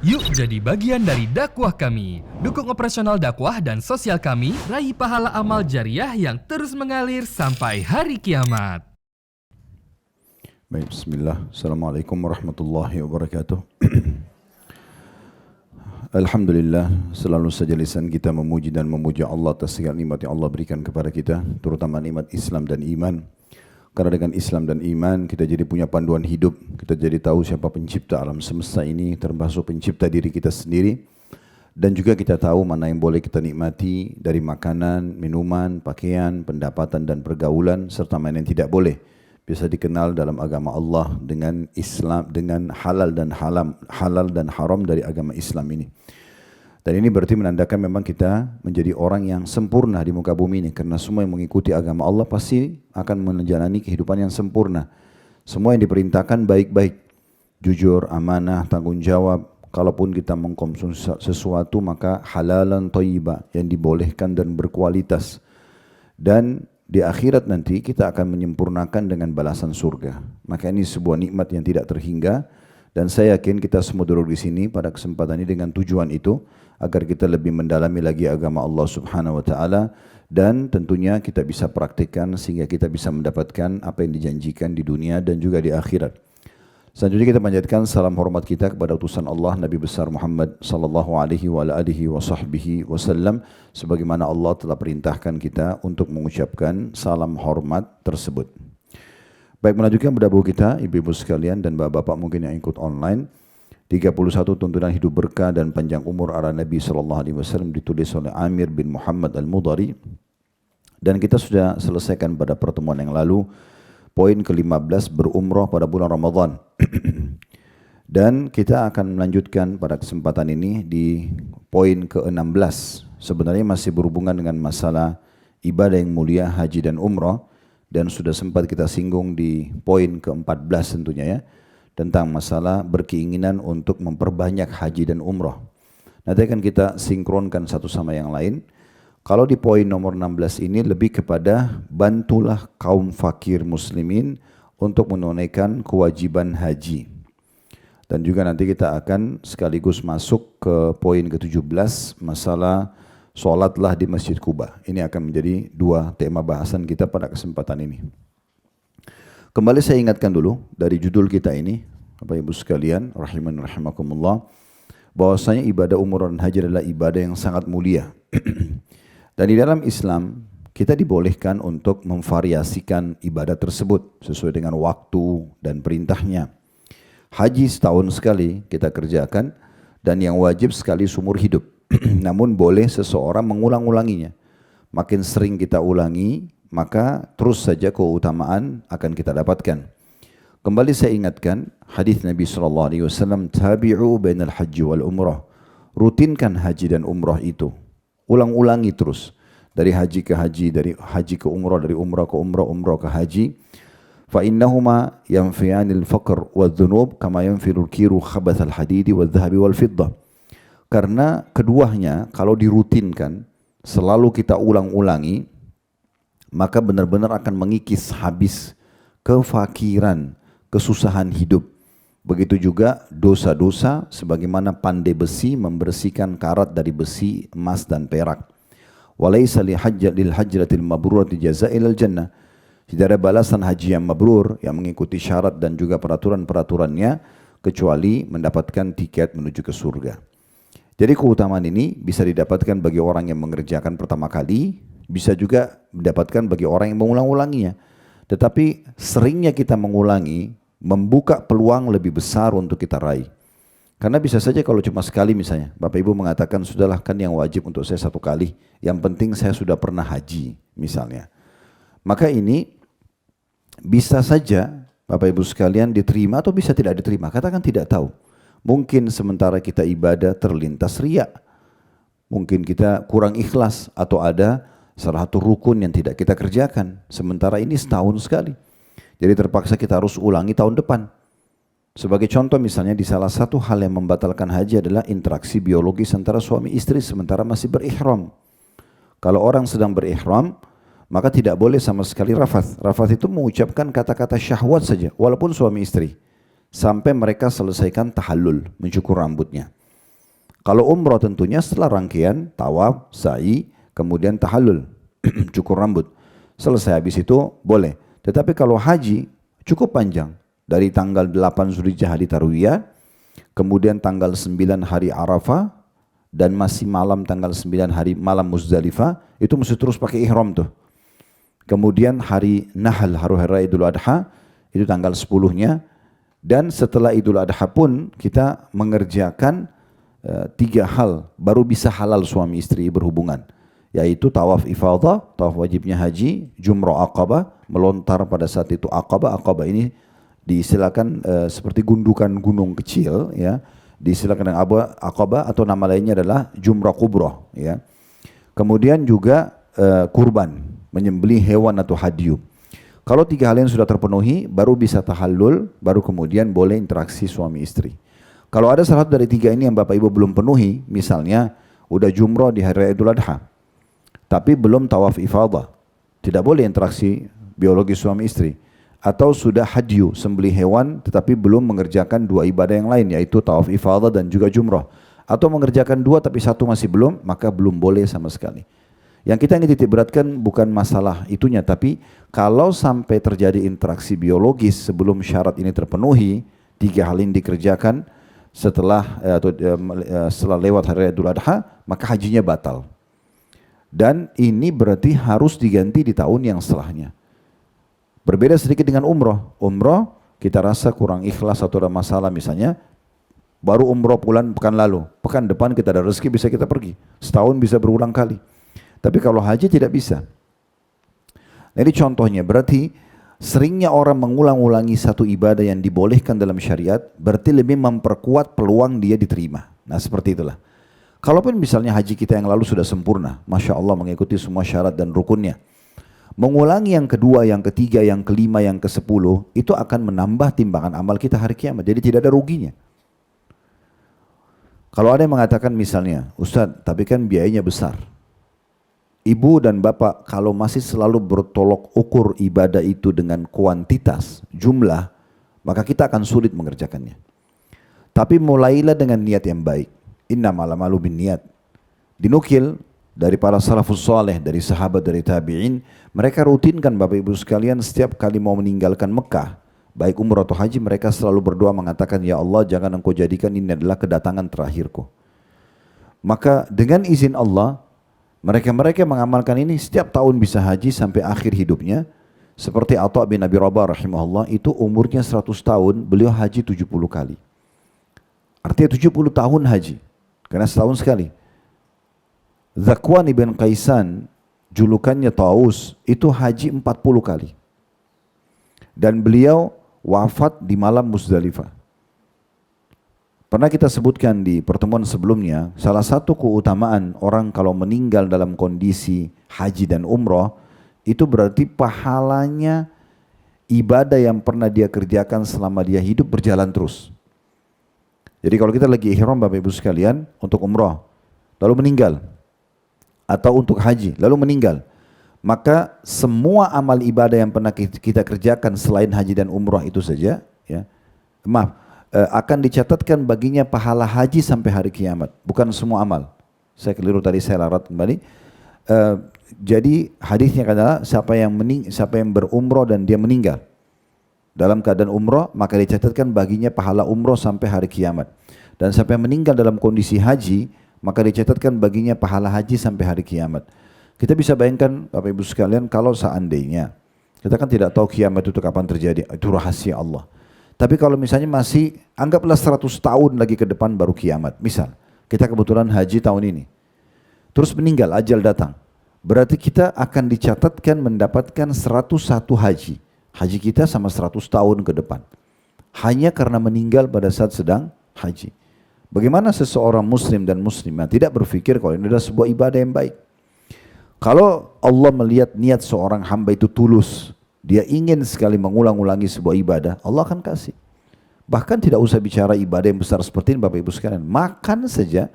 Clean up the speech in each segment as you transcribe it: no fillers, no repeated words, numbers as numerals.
Yuk jadi bagian dari dakwah kami. Dukung operasional dakwah dan sosial kami, raih pahala amal jariah yang terus mengalir sampai hari kiamat. Baik, bismillah. Assalamualaikum warahmatullahi wabarakatuh. Alhamdulillah, selalu saja lisan kita memuji dan memuja Allah atas segala nikmat yang Allah berikan kepada kita, terutama nikmat Islam dan iman. Karena dengan Islam dan iman kita jadi punya panduan hidup, kita jadi tahu siapa pencipta alam semesta ini, termasuk pencipta diri kita sendiri. Dan juga kita tahu mana yang boleh kita nikmati dari makanan, minuman, pakaian, pendapatan dan pergaulan, serta mana yang tidak boleh. Bisa dikenal dalam agama Allah dengan Islam, dengan halal dan haram dari agama Islam ini. Dan ini berarti menandakan memang kita menjadi orang yang sempurna di muka bumi ini. Karena semua yang mengikuti agama Allah pasti akan menjalani kehidupan yang sempurna. Semua yang diperintahkan baik-baik. Jujur, amanah, tanggung jawab. Kalaupun kita mengkonsumsi sesuatu maka halalan thayyibah, yang dibolehkan dan berkualitas. Dan di akhirat nanti kita akan menyempurnakan dengan balasan surga. Maka ini sebuah nikmat yang tidak terhingga. Dan saya yakin kita semua duduk di sini pada kesempatan ini dengan tujuan itu, agar kita lebih mendalami lagi agama Allah Subhanahu wa taala, dan tentunya kita bisa praktikkan sehingga kita bisa mendapatkan apa yang dijanjikan di dunia dan juga di akhirat. Selanjutnya kita panjatkan salam hormat kita kepada utusan Allah Nabi besar Muhammad sallallahu alaihi wasallam, sebagaimana Allah telah perintahkan kita untuk mengucapkan salam hormat tersebut. Baik, melanjutkan pada buku kita, ibu-ibu sekalian dan bapak-bapak mungkin yang ikut online, 31 tuntunan hidup berkah dan panjang umur ala Nabi SAW ditulis oleh Amir bin Muhammad Al-Mudhari. Dan kita sudah selesaikan pada pertemuan yang lalu, poin ke-15 berumrah pada bulan Ramadan. Dan kita akan melanjutkan pada kesempatan ini di poin ke-16. Sebenarnya masih berhubungan dengan masalah ibadah yang mulia, haji dan umrah. Dan sudah sempat kita singgung di poin ke-14 tentunya ya, tentang masalah berkeinginan untuk memperbanyak haji dan umrah. Nanti akan kita sinkronkan satu sama yang lain. Kalau di poin nomor 16 ini lebih kepada bantulah kaum fakir muslimin untuk menunaikan kewajiban haji. Dan juga nanti kita akan sekaligus masuk ke poin ke-17, masalah sholatlah di Masjid Quba. Ini akan menjadi dua tema bahasan kita pada kesempatan ini. Kembali saya ingatkan dulu dari judul kita ini, Bapak Ibu sekalian, rahiman rahimakumullah, bahwasanya ibadah umrah dan haji adalah ibadah yang sangat mulia. Dan di dalam Islam kita dibolehkan untuk memvariasikan ibadah tersebut sesuai dengan waktu dan perintahnya. Haji setahun sekali kita kerjakan dan yang wajib sekali seumur hidup. Namun boleh seseorang mengulang-ulanginya. Makin sering kita ulangi, maka terus saja keutamaan akan kita dapatkan. Kembali saya ingatkan hadis Nabi SAW, tabi'u bainal haji wal umrah. Rutinkan haji dan umrah itu. Ulang-ulangi terus. Dari haji ke haji, dari haji ke umrah, dari umrah ke umrah, umrah ke haji. Fa'innahuma yanfiyanil faqr wa dhunub kama yanfilul kiru khabathal hadidi wa dhahabi wal fiddah. Karena keduanya kalau dirutinkan, selalu kita ulang-ulangi, maka benar-benar akan mengikis habis kefakiran, kesusahan hidup. Begitu juga dosa-dosa sebagaimana pandai besi membersihkan karat dari besi, emas dan perak. Walaysa lil hajratil mabrurati jazaa'il jannah. Tidak ada balasan haji yang mabrur yang mengikuti syarat dan juga peraturan-peraturannya kecuali mendapatkan tiket menuju ke surga. Jadi keutamaan ini bisa didapatkan bagi orang yang mengerjakan pertama kali, bisa juga didapatkan bagi orang yang mengulang-ulanginya. Tetapi seringnya kita mengulangi, membuka peluang lebih besar untuk kita raih. Karena bisa saja kalau cuma sekali misalnya, Bapak Ibu mengatakan sudahlah kan yang wajib untuk saya satu kali, yang penting saya sudah pernah haji misalnya. Maka ini bisa saja Bapak Ibu sekalian diterima atau bisa tidak diterima, katakan tidak tahu. Mungkin sementara kita ibadah terlintas riya. Mungkin kita kurang ikhlas atau ada salah satu rukun yang tidak kita kerjakan. Sementara ini setahun sekali. Jadi terpaksa kita harus ulangi tahun depan. Sebagai contoh misalnya di salah satu hal yang membatalkan haji adalah interaksi biologis antara suami istri sementara masih berihram. Kalau orang sedang berihram, maka tidak boleh sama sekali rafath. Rafath itu mengucapkan kata-kata syahwat saja, walaupun suami istri. Sampai mereka selesaikan tahallul, mencukur rambutnya. Kalau umroh tentunya setelah rangkaian tawaf, sa'i, kemudian tahallul, cukur rambut. Selesai habis itu boleh. Tetapi kalau haji cukup panjang. Dari tanggal 8 Zulhijjah hari Tarwiyah, kemudian tanggal 9 hari Arafah, dan masih malam tanggal 9 hari malam Muzdalifah, itu mesti terus pakai ihram tuh. Kemudian hari Nahl, hari Raya Idul Adha, itu tanggal 10-nya. Dan setelah Idul Adha pun kita mengerjakan 3 hal, baru bisa halal suami istri berhubungan. Yaitu tawaf ifadah, tawaf wajibnya haji, jumrah aqabah, melontar pada saat itu aqabah. Aqabah ini diistilahkan seperti gundukan gunung kecil, ya. Diistilahkan dengan aqabah atau nama lainnya adalah jumrah kubra, ya. Kemudian juga kurban, menyembelih hewan atau hadyu. Kalau 3 hal yang sudah terpenuhi, baru bisa tahallul, baru kemudian boleh interaksi suami istri. Kalau ada salah satu dari 3 ini yang Bapak Ibu belum penuhi, misalnya udah jumrah di hari Raya Idul Adha, tapi belum tawaf ifadah, tidak boleh interaksi biologi suami istri. Atau sudah hadyu, sembelih hewan, tetapi belum mengerjakan 2 ibadah yang lain, yaitu tawaf ifadah dan juga jumrah. Atau mengerjakan 2 tapi 1 masih belum, maka belum boleh sama sekali. Yang kita ingin titik beratkan bukan masalah itunya, tapi kalau sampai terjadi interaksi biologis sebelum syarat ini terpenuhi, 3 hal ini dikerjakan setelah setelah lewat hari Raya Idul Adha, maka hajinya batal. Dan ini berarti harus diganti di tahun yang setelahnya. Berbeda sedikit dengan umroh. Umroh kita rasa kurang ikhlas atau ada masalah misalnya, baru umroh pekan lalu, pekan depan kita ada rezeki bisa kita pergi. Setahun bisa berulang kali. Tapi kalau haji tidak bisa. Jadi contohnya berarti seringnya orang mengulang-ulangi satu ibadah yang dibolehkan dalam syariat berarti lebih memperkuat peluang dia diterima. Nah seperti itulah. Kalaupun misalnya haji kita yang lalu sudah sempurna, Masya Allah mengikuti semua syarat dan rukunnya, mengulangi yang kedua, yang ketiga, yang kelima, yang ke-10, itu akan menambah timbangan amal kita hari kiamat. Jadi tidak ada ruginya. Kalau ada yang mengatakan misalnya, Ustadz, tapi kan biayanya besar. Ibu dan bapak kalau masih selalu bertolok ukur ibadah itu dengan kuantitas, jumlah, maka kita akan sulit mengerjakannya. Tapi mulailah dengan niat yang baik. Innamal a'malu binniyat. Dinukil dari para salafus saleh, dari sahabat, dari tabi'in, mereka rutinkan Bapak Ibu sekalian setiap kali mau meninggalkan Mekah, baik umrah atau haji, mereka selalu berdoa mengatakan, ya Allah jangan engkau jadikan ini adalah kedatangan terakhirku. Maka dengan izin Allah, mereka mengamalkan ini setiap tahun bisa haji sampai akhir hidupnya. Seperti Atha bin Abi Rabah rahimahullah, itu umurnya 100 tahun, beliau haji 70 kali. Artinya 70 tahun haji, karena setahun sekali. Zakwan ibn Qaisan, julukannya Taus, itu haji 40 kali. Dan beliau wafat di malam Muzdalifah. Pernah kita sebutkan di pertemuan sebelumnya, salah satu keutamaan orang kalau meninggal dalam kondisi haji dan umrah, itu berarti pahalanya ibadah yang pernah dia kerjakan selama dia hidup berjalan terus. Jadi kalau kita lagi ihram Bapak Ibu sekalian untuk umrah, lalu meninggal, atau untuk haji, lalu meninggal, maka semua amal ibadah yang pernah kita kerjakan selain haji dan umrah itu saja, ya, akan dicatatkan baginya pahala haji sampai hari kiamat, bukan semua amal. Saya keliru tadi, saya larat kembali. Jadi hadisnya adalah siapa yang berumrah dan dia meninggal dalam keadaan umrah, maka dicatatkan baginya pahala umrah sampai hari kiamat. Dan siapa yang meninggal dalam kondisi haji, maka dicatatkan baginya pahala haji sampai hari kiamat. Kita bisa bayangkan Bapak Ibu sekalian, kalau seandainya, kita kan tidak tahu kiamat itu kapan terjadi, itu rahasia Allah. Tapi kalau misalnya masih, anggaplah 100 tahun lagi ke depan baru kiamat. Misal, kita kebetulan haji tahun ini, terus meninggal, ajal datang. Berarti kita akan dicatatkan mendapatkan 101 haji. Haji kita sama 100 tahun ke depan. Hanya karena meninggal pada saat sedang haji. Bagaimana seseorang muslim dan muslimah tidak berpikir kalau ini adalah sebuah ibadah yang baik. Kalau Allah melihat niat seorang hamba itu tulus, dia ingin sekali mengulang-ulangi sebuah ibadah, Allah akan kasih. Bahkan tidak usah bicara ibadah yang besar seperti ini Bapak Ibu sekalian. Makan saja,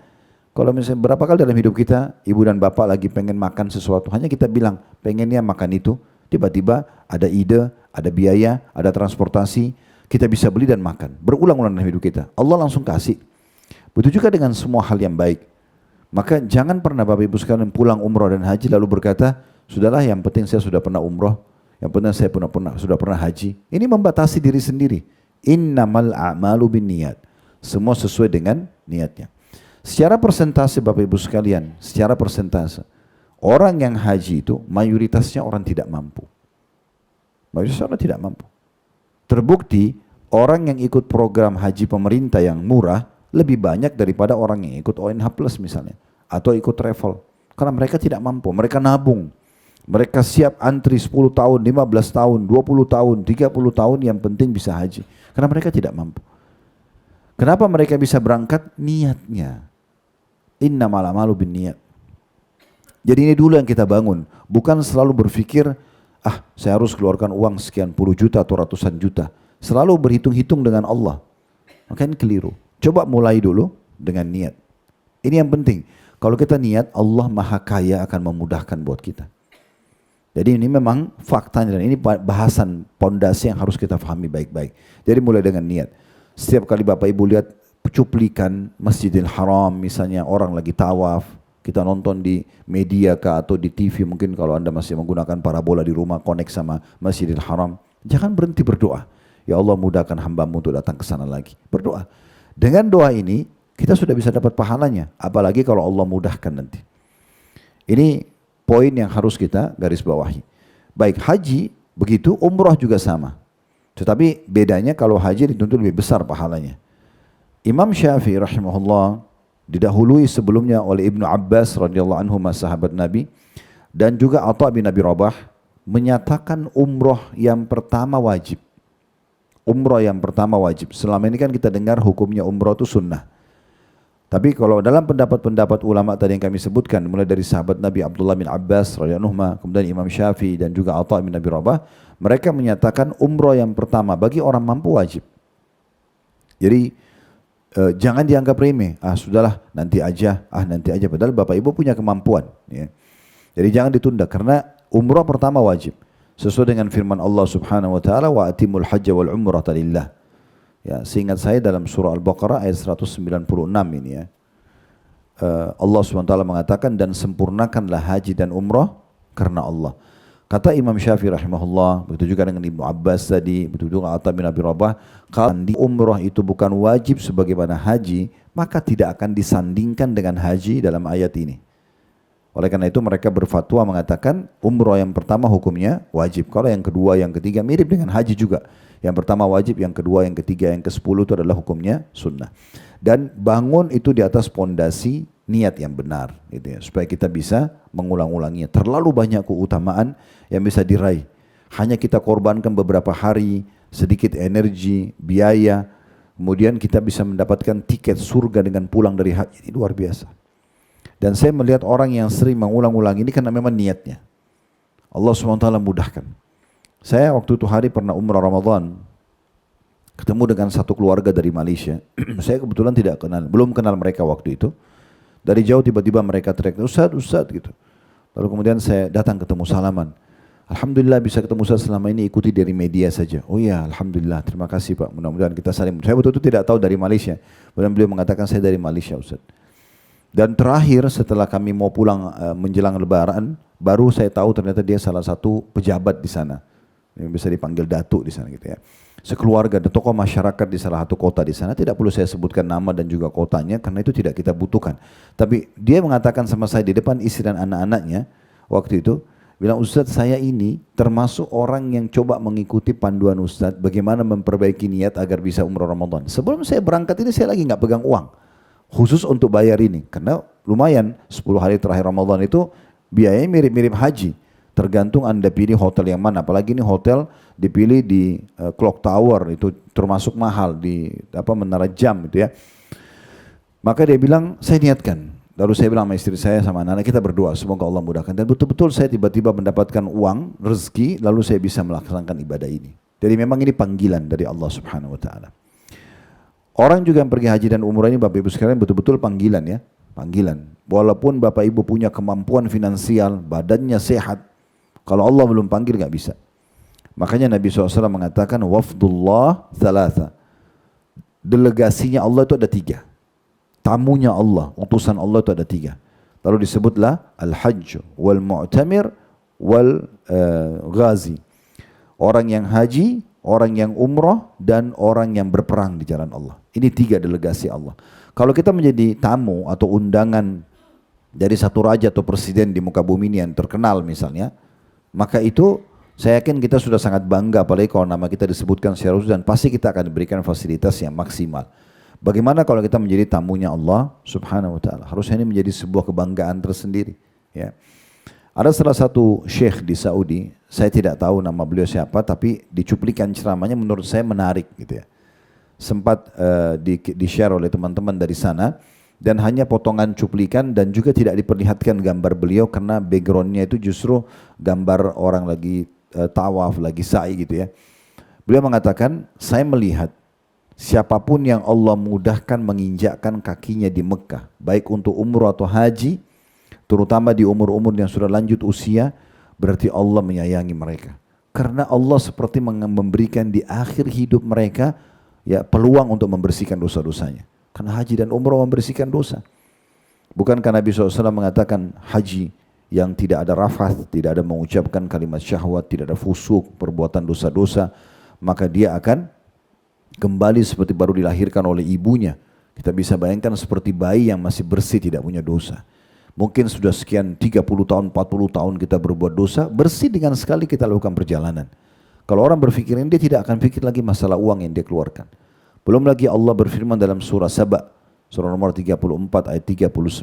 kalau misalnya berapa kali dalam hidup kita, ibu dan bapak lagi pengen makan sesuatu, hanya kita bilang pengennya makan itu, tiba-tiba ada ide, ada biaya, ada transportasi, kita bisa beli dan makan. Berulang-ulang dalam hidup kita, Allah langsung kasih. Begitu juga dengan semua hal yang baik. Maka jangan pernah Bapak Ibu sekalian pulang umroh dan haji lalu berkata, sudahlah yang penting saya sudah pernah umroh, yang penting saya sudah pernah haji. Ini membatasi diri sendiri. Innamal a'malu binniyat. Semua sesuai dengan niatnya. Secara persentase Bapak Ibu sekalian, secara persentase, orang yang haji itu mayoritasnya orang tidak mampu. Mayoritas orang tidak mampu. Terbukti orang yang ikut program haji pemerintah yang murah lebih banyak daripada orang yang ikut ONH Plus misalnya, atau ikut travel. Karena mereka tidak mampu, mereka nabung. Mereka siap antri 10 tahun, 15 tahun, 20 tahun, 30 tahun yang penting bisa haji. Karena mereka tidak mampu. Kenapa mereka bisa berangkat? Niatnya. Innamal a'malu binniyat. Jadi ini dulu yang kita bangun. Bukan selalu berpikir, saya harus keluarkan uang sekian puluh juta atau ratusan juta. Selalu berhitung-hitung dengan Allah. Makanya keliru. Coba mulai dulu dengan niat. Ini yang penting. Kalau kita niat, Allah Maha Kaya akan memudahkan buat kita. Jadi ini memang faktanya dan ini bahasan pondasi yang harus kita pahami baik-baik. Jadi mulai dengan niat. Setiap kali Bapak Ibu lihat cuplikan Masjidil Haram misalnya orang lagi tawaf, kita nonton di media kah atau di TV, mungkin kalau Anda masih menggunakan parabola di rumah connect sama Masjidil Haram, jangan berhenti berdoa. Ya Allah mudahkan hamba-Mu untuk datang ke sana lagi. Berdoa. Dengan doa ini kita sudah bisa dapat pahalanya, apalagi kalau Allah mudahkan nanti. Ini poin yang harus kita garis bawahi. Baik haji begitu, umrah juga sama. Tetapi bedanya kalau haji dituntut lebih besar pahalanya. Imam Syafi'i rahimahullah didahului sebelumnya oleh Ibnu Abbas radhiyallahu anhu sahabat Nabi dan juga Atha bin Abi Rabah menyatakan umrah yang pertama wajib. Umrah yang pertama wajib. Selama ini kan kita dengar hukumnya umrah itu sunnah. Tapi kalau dalam pendapat-pendapat ulama tadi yang kami sebutkan, mulai dari sahabat Nabi Abdullah bin Abbas radhiyallahu anhu, kemudian Imam Syafi'i dan juga Atha bin Abi Rabah, mereka menyatakan umrah yang pertama bagi orang mampu wajib. Jadi jangan dianggap remeh. Sudahlah nanti aja. Nanti aja. Padahal Bapak Ibu punya kemampuan. Ya. Jadi jangan ditunda karena umrah pertama wajib. Sesuai dengan firman Allah Subhanahu Wa Taala, wa atimul hajja wal umrata lillah. Ya, seingat saya dalam surah Al-Baqarah ayat 196 ini ya. Allah Subhanahu Wa Taala mengatakan dan sempurnakanlah haji dan umrah karena Allah. Kata Imam Syafi'i rahimahullah, begitu juga dengan Ibnu Abbas tadi, begitu juga Atha bin Abi Rabah, kalau umrah itu bukan wajib sebagaimana haji, maka tidak akan disandingkan dengan haji dalam ayat ini. Oleh karena itu mereka berfatwa mengatakan umrah yang pertama hukumnya wajib. Kalau yang kedua, yang ketiga mirip dengan haji juga. Yang pertama wajib, yang kedua, yang ketiga, yang ke-10 itu adalah hukumnya sunnah. Dan bangun itu di atas pondasi niat yang benar, gitu ya, supaya kita bisa mengulang-ulanginya. Terlalu banyak keutamaan yang bisa diraih. Hanya kita korbankan beberapa hari, sedikit energi, biaya, kemudian kita bisa mendapatkan tiket surga dengan pulang dari haji. Ini luar biasa. Dan saya melihat orang yang sering mengulang-ulang ini karena memang niatnya. Allah SWT mudahkan. Saya waktu itu hari pernah umrah Ramadan, ketemu dengan satu keluarga dari Malaysia. Saya kebetulan belum kenal mereka waktu itu. Dari jauh tiba-tiba mereka teriak, Ustaz, Ustaz gitu. Lalu kemudian saya datang ketemu salaman. Alhamdulillah bisa ketemu Ustaz, selama ini ikuti dari media saja. Oh ya, Alhamdulillah, terima kasih Pak. Mudah-mudahan kita saling. Saya betul-betul tidak tahu dari Malaysia. Kemudian beliau mengatakan saya dari Malaysia Ustaz. Dan terakhir setelah kami mau pulang menjelang Lebaran, baru saya tahu ternyata dia salah satu pejabat di sana. Yang bisa dipanggil datuk di sana gitu ya. Sekeluarga dan tokoh masyarakat di salah satu kota di sana, tidak perlu saya sebutkan nama dan juga kotanya karena itu tidak kita butuhkan. Tapi dia mengatakan sama saya di depan istri dan anak-anaknya waktu itu, bilang Ustadz saya ini termasuk orang yang coba mengikuti panduan Ustadz bagaimana memperbaiki niat agar bisa umrah Ramadan. Sebelum saya berangkat ini saya lagi nggak pegang uang khusus untuk bayar ini karena lumayan 10 hari terakhir Ramadan itu biayanya mirip-mirip haji. Tergantung Anda pilih hotel yang mana, apalagi ini hotel dipilih di Clock Tower, itu termasuk mahal di menara jam gitu ya. Maka dia bilang, saya niatkan. Lalu saya bilang sama istri saya sama anak-anak, kita berdoa semoga Allah mudahkan. Dan betul-betul saya tiba-tiba mendapatkan uang, rezeki, lalu saya bisa melaksanakan ibadah ini. Jadi memang ini panggilan dari Allah Subhanahu Wa Taala. Orang juga yang pergi haji dan umrah ini Bapak Ibu sekalian betul-betul panggilan ya, panggilan. Walaupun Bapak Ibu punya kemampuan finansial, badannya sehat, kalau Allah belum panggil nggak bisa. Makanya Nabi SAW mengatakan wafdullah thalatha. Delegasinya Allah itu ada 3. tamunya Allah, utusan Allah itu ada 3. Lalu disebutlah al-hajj wal mu'tamir wal ghazi. Orang yang haji, orang yang umrah, dan orang yang berperang di jalan Allah. Ini 3 delegasi Allah. Kalau kita menjadi tamu atau undangan dari satu raja atau presiden di muka bumi ini yang terkenal misalnya, maka itu saya yakin kita sudah sangat bangga, apalagi kalau nama kita disebutkan secara khusus, dan pasti kita akan diberikan fasilitas yang maksimal. Bagaimana kalau kita menjadi tamunya Allah subhanahu wa ta'ala? Harusnya ini menjadi sebuah kebanggaan tersendiri. Ya. Ada salah satu syekh di Saudi, saya tidak tahu nama beliau siapa, tapi di cuplikan ceramahnya menurut saya menarik gitu ya. Sempat di-share oleh teman-teman dari sana, dan hanya potongan cuplikan dan juga tidak diperlihatkan gambar beliau karena backgroundnya itu justru gambar orang lagi tawaf, lagi sa'i gitu ya. Beliau mengatakan, saya melihat siapapun yang Allah mudahkan menginjakkan kakinya di Mekah, baik untuk umrah atau haji, terutama di umur-umur yang sudah lanjut usia, berarti Allah menyayangi mereka. Karena Allah seperti memberikan di akhir hidup mereka ya peluang untuk membersihkan dosa-dosanya. Karena haji dan umrah membersihkan dosa. Bukankah Nabi SAW mengatakan haji yang tidak ada rafath, tidak ada mengucapkan kalimat syahwat, tidak ada fusuk, perbuatan dosa-dosa, maka dia akan kembali seperti baru dilahirkan oleh ibunya. Kita bisa bayangkan seperti bayi yang masih bersih, tidak punya dosa. Mungkin sudah sekian 30 tahun, 40 tahun kita berbuat dosa, bersih dengan sekali kita lakukan perjalanan. Kalau orang berpikir ini, dia tidak akan pikir lagi masalah uang yang dia keluarkan. Belum lagi Allah berfirman dalam surah Saba, surah nomor 34 ayat 39,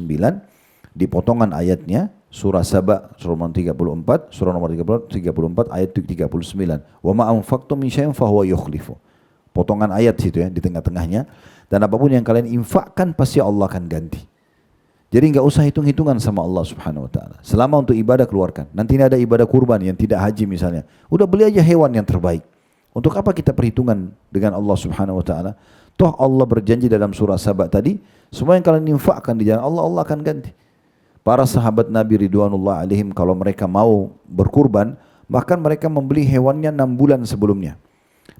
di potongan ayatnya, surah Saba, surah nomor 34, surah nomor 34 ayat 39. Wa ma anfaqtum min syai'in fahuwa yukhlifu. Potongan ayat situ ya, di tengah-tengahnya. Dan apapun yang kalian infakkan, pasti Allah akan ganti. Jadi enggak usah hitung-hitungan sama Allah subhanahu wa ta'ala. Selama untuk ibadah keluarkan. Nanti ini ada ibadah kurban yang tidak haji misalnya. Udah beli aja hewan yang terbaik. Untuk apa kita perhitungan dengan Allah subhanahu wa ta'ala? Toh Allah berjanji dalam surah Saba tadi, semua yang kalian infakkan di jalan Allah, Allah akan ganti. Para sahabat Nabi Ridwanullah alaihim kalau mereka mau berkurban, bahkan mereka membeli hewannya 6 bulan sebelumnya.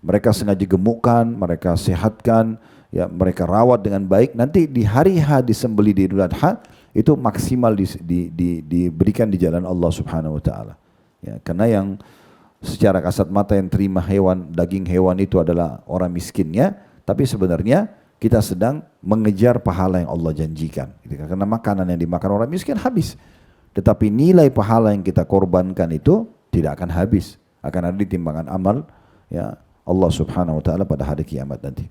Mereka sengaja gemukkan, mereka sehatkan, ya mereka rawat dengan baik. Nanti di hari H disembeli di Idul Adha itu maksimal diberikan di jalan Allah Subhanahu Wa Taala. Ya, karena yang secara kasat mata yang terima hewan, daging hewan itu adalah orang miskinnya, tapi sebenarnya kita sedang mengejar pahala yang Allah janjikan. Karena makanan yang dimakan orang miskin habis, tetapi nilai pahala yang kita korbankan itu tidak akan habis, akan ada di timbangan amal ya Allah subhanahu wa ta'ala pada hari kiamat nanti.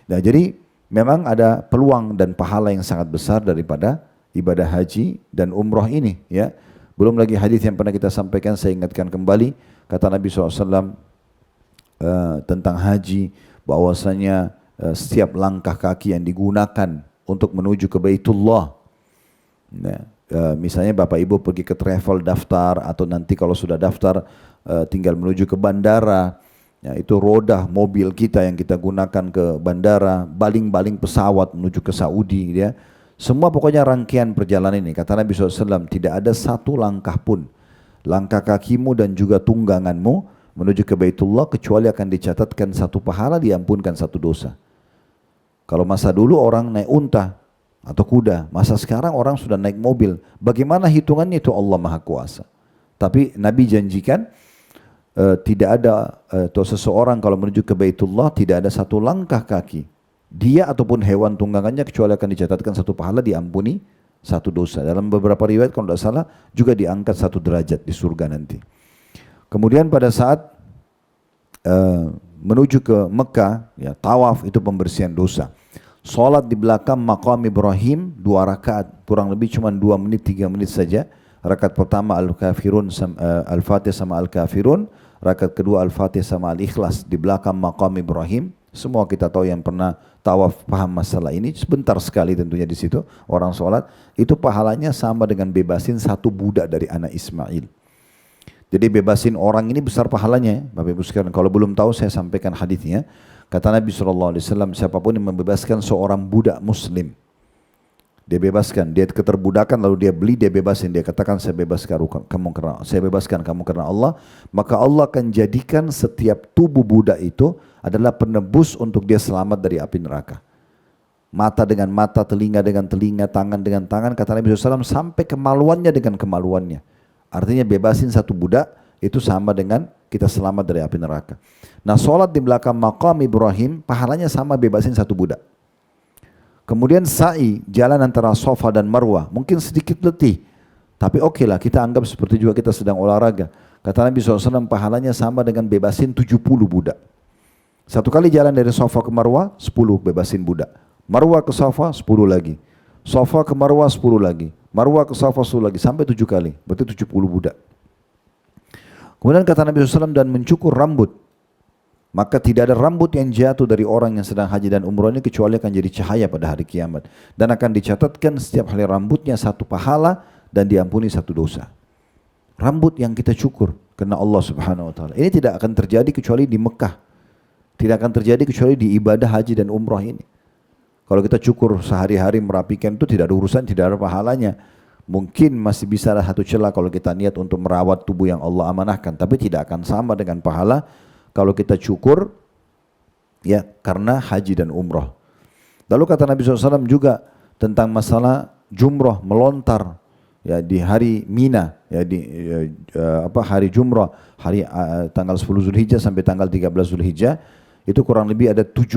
Nah jadi memang ada peluang dan pahala yang sangat besar daripada ibadah haji dan umrah ini ya. Belum lagi hadis yang pernah kita sampaikan, saya ingatkan kembali, kata Nabi SAW tentang haji, bahwasanya setiap langkah kaki yang digunakan untuk menuju ke Baitullah, nah, misalnya Bapak Ibu pergi ke travel daftar, atau nanti kalau sudah daftar tinggal menuju ke bandara, ya, itu roda mobil kita yang kita gunakan ke bandara, baling-baling pesawat menuju ke Saudi, ya. Semua pokoknya rangkaian perjalanan ini, kata Nabi SAW, tidak ada satu langkah pun, langkah kakimu dan juga tungganganmu menuju ke Baitullah, kecuali akan dicatatkan satu pahala, diampunkan satu dosa. Kalau masa dulu orang naik unta atau kuda, masa sekarang orang sudah naik mobil. Bagaimana hitungannya itu Allah Maha Kuasa. Tapi Nabi janjikan, tidak ada atau seseorang kalau menuju ke Baitullah tidak ada satu langkah kaki dia ataupun hewan tunggangannya kecuali akan dicatatkan satu pahala, diampuni satu dosa. Dalam beberapa riwayat kalau tidak salah juga diangkat satu derajat di surga nanti. Kemudian pada saat menuju ke Mekah, ya, tawaf itu pembersihan dosa. Salat di belakang maqam Ibrahim 2 rakaat, kurang lebih cuma 2 menit 3 menit saja. Rakaat pertama Al-Kafirun, Al-Fatih sama Al-Kafirun. Rakaat kedua Al-Fatih sama Al-Ikhlas di belakang maqam Ibrahim. Semua kita tahu yang pernah tawaf paham masalah ini. Sebentar sekali tentunya di situ orang sholat. Itu pahalanya sama dengan bebasin satu budak dari anak Ismail. Jadi bebasin orang ini besar pahalanya, Bapak Ibu sekalian. Kalau belum tahu saya sampaikan hadisnya. Kata Nabi SAW, siapapun yang membebaskan seorang budak muslim, dia bebaskan, dia keterbudakan lalu dia beli, dia bebasin, dia katakan saya bebaskan kamu karena Allah, maka Allah akan jadikan setiap tubuh budak itu adalah penebus untuk dia selamat dari api neraka. mata dengan mata, telinga dengan telinga, tangan dengan tangan, kata Nabi SAW, sampai kemaluannya dengan kemaluannya. Artinya bebasin satu budak, itu sama dengan kita selamat dari api neraka. Nah, sholat di belakang maqam Ibrahim, pahalanya sama bebasin satu budak. Kemudian sa'i, jalan antara Safa dan Marwah, mungkin sedikit letih, tapi oke lah, kita anggap seperti juga kita sedang olahraga. Kata Nabi SAW, pahalanya sama dengan bebasin 70 budak. Satu kali jalan dari Safa ke Marwah, 10 bebasin budak. Marwah ke Safa, 10 lagi. Safa ke Marwah, 10 lagi. Marwah ke Safa, 10 lagi. Sampai 7 kali, berarti 70 budak. Kemudian kata Nabi SAW, dan mencukur rambut. Maka tidak ada rambut yang jatuh dari orang yang sedang haji dan umrah ini kecuali akan jadi cahaya pada hari kiamat. Dan akan dicatatkan setiap helai rambutnya satu pahala dan diampuni satu dosa. Rambut yang kita cukur karena Allah Subhanahu wa taala. Ini tidak akan terjadi kecuali di Mekah. Tidak akan terjadi kecuali di ibadah haji dan umrah ini. Kalau kita cukur sehari-hari merapikan itu tidak ada urusan, tidak ada pahalanya. Mungkin masih bisa ada satu celah kalau kita niat untuk merawat tubuh yang Allah amanahkan, tapi tidak akan sama dengan pahala kalau kita cukur ya karena haji dan umrah. Lalu kata Nabi SAW juga tentang masalah jumrah melontar ya di hari Mina ya hari jumrah hari tanggal 10 Zulhijjah sampai tanggal 13 Zulhijjah itu kurang lebih ada 70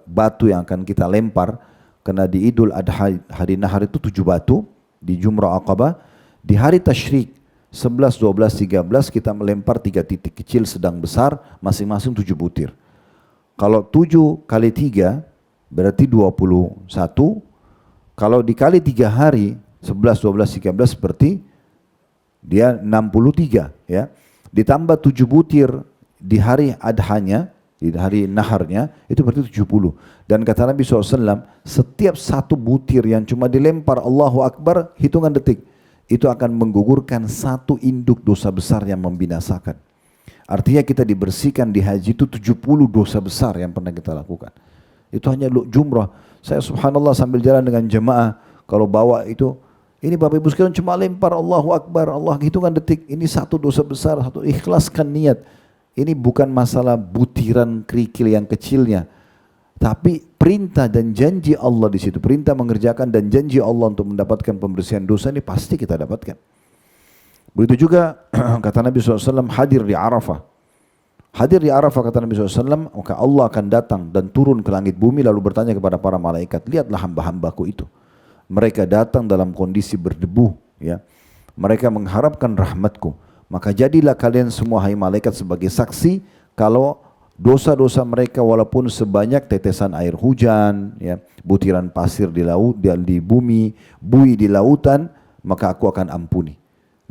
batu yang akan kita lempar karena di Idul Adha hari Nahar itu 7 batu di Jumrah Aqabah. Di hari Tasyrik 11, 12, 13 kita melempar 3 titik kecil sedang besar masing-masing 7 butir. Kalau 7 kali 3 berarti 21. Kalau dikali 3 hari 11, 12, 13 berarti dia 63 ya. Ditambah 7 butir di hari adhanya, di hari naharnya, itu berarti 70. Dan kata Nabi SAW, setiap satu butir yang cuma dilempar Allahu Akbar, hitungan detik, itu akan menggugurkan satu induk dosa besar yang membinasakan. Artinya kita dibersihkan di haji itu 70 dosa besar yang pernah kita lakukan. Itu hanya jumrah. Saya subhanallah sambil jalan dengan jemaah, kalau bawa itu, ini Bapak Ibu sekalian cuma lempar Allahu Akbar, Allah hitungan detik, ini satu dosa besar, satu ikhlaskan niat. Ini bukan masalah butiran kerikil yang kecilnya, tapi perintah dan janji Allah di situ. Perintah mengerjakan dan janji Allah untuk mendapatkan pembersihan dosa ini pasti kita dapatkan. Begitu juga kata Nabi SAW hadir di Arafah. Hadir di Arafah kata Nabi SAW, maka Allah akan datang dan turun ke langit bumi lalu bertanya kepada para malaikat, lihatlah hamba-hambaku itu. Mereka datang dalam kondisi berdebu, ya. Mereka mengharapkan rahmatku. Maka jadilah kalian semua hai malaikat sebagai saksi kalau dosa-dosa mereka walaupun sebanyak tetesan air hujan, ya, butiran pasir di laut, di bumi, buih di lautan, maka aku akan ampuni.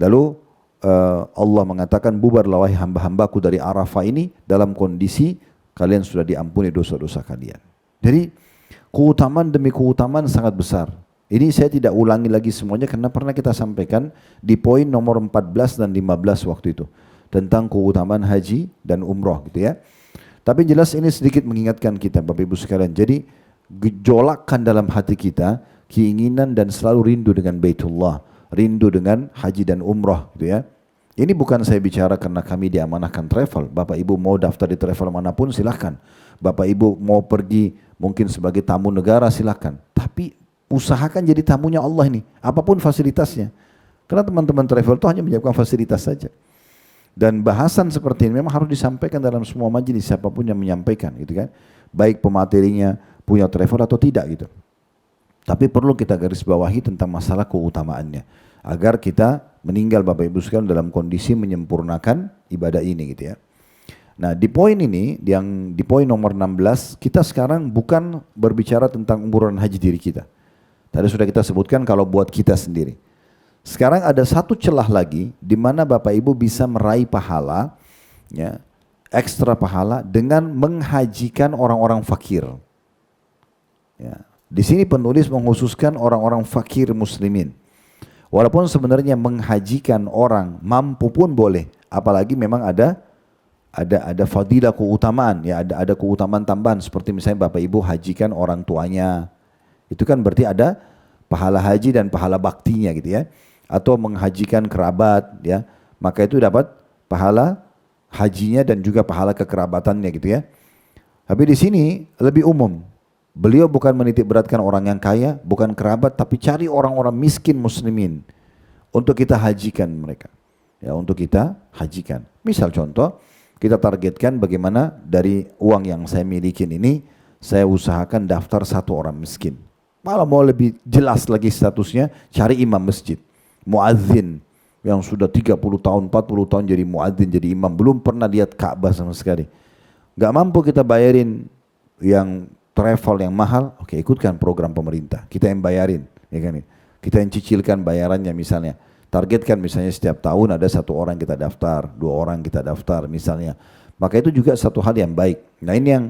Lalu Allah mengatakan bubarlah wahai hamba-hambaku dari Arafah ini dalam kondisi kalian sudah diampuni dosa-dosa kalian. Jadi keutamaan demi keutamaan sangat besar. Ini saya tidak ulangi lagi semuanya karena pernah kita sampaikan di poin nomor 14 dan 15 waktu itu tentang keutamaan haji dan umrah gitu ya. Tapi jelas ini sedikit mengingatkan kita Bapak Ibu sekalian. Jadi gejolakkan dalam hati kita keinginan dan selalu rindu dengan Baitullah, rindu dengan haji dan umrah gitu ya. Ini bukan saya bicara karena kami diamanahkan travel. Bapak Ibu mau daftar di travel manapun silahkan. Bapak Ibu mau pergi mungkin sebagai tamu negara silahkan. Tapi usahakan jadi tamunya Allah ini, apapun fasilitasnya. Karena teman-teman travel itu hanya menyiapkan fasilitas saja. Dan bahasan seperti ini memang harus disampaikan dalam semua majelis siapapun yang menyampaikan, gitu kan. Baik pematerinya punya travel atau tidak gitu. Tapi perlu kita garis bawahi tentang masalah keutamaannya agar kita meninggal Bapak Ibu sekalian dalam kondisi menyempurnakan ibadah ini gitu ya. Nah di poin ini, yang di poin nomor 16, kita sekarang bukan berbicara tentang umuran haji diri kita. Tadi sudah kita sebutkan kalau buat kita sendiri. Sekarang ada satu celah lagi di mana Bapak Ibu bisa meraih pahala, ya, ekstra pahala dengan menghajikan orang-orang fakir. Ya. Di sini penulis mengkhususkan orang-orang fakir muslimin. Walaupun sebenarnya menghajikan orang mampu pun boleh, apalagi memang ada fadilah keutamaan, ya ada keutamaan tambahan seperti misalnya Bapak Ibu hajikan orang tuanya. Itu kan berarti ada pahala haji dan pahala baktinya gitu ya. Atau menghajikan kerabat ya. Maka itu dapat pahala hajinya dan juga pahala kekerabatannya gitu ya. Tapi di sini lebih umum. Beliau bukan menitik beratkan orang yang kaya, bukan kerabat, tapi cari orang-orang miskin muslimin untuk kita hajikan mereka. Ya, untuk kita hajikan. Misal contoh, kita targetkan bagaimana dari uang yang saya miliki ini, saya usahakan daftar satu orang miskin. Malah mau lebih jelas lagi statusnya, cari imam masjid, muadzin yang sudah 30 tahun, 40 tahun jadi muadzin, jadi imam, belum pernah lihat Ka'bah sama sekali. Gak mampu kita bayarin yang travel yang mahal, oke, ikutkan program pemerintah, kita yang bayarin, ya kan? Kita yang cicilkan bayarannya misalnya. Targetkan misalnya setiap tahun ada satu orang kita daftar, 2 orang kita daftar misalnya. Maka itu juga satu hal yang baik. Nah ini yang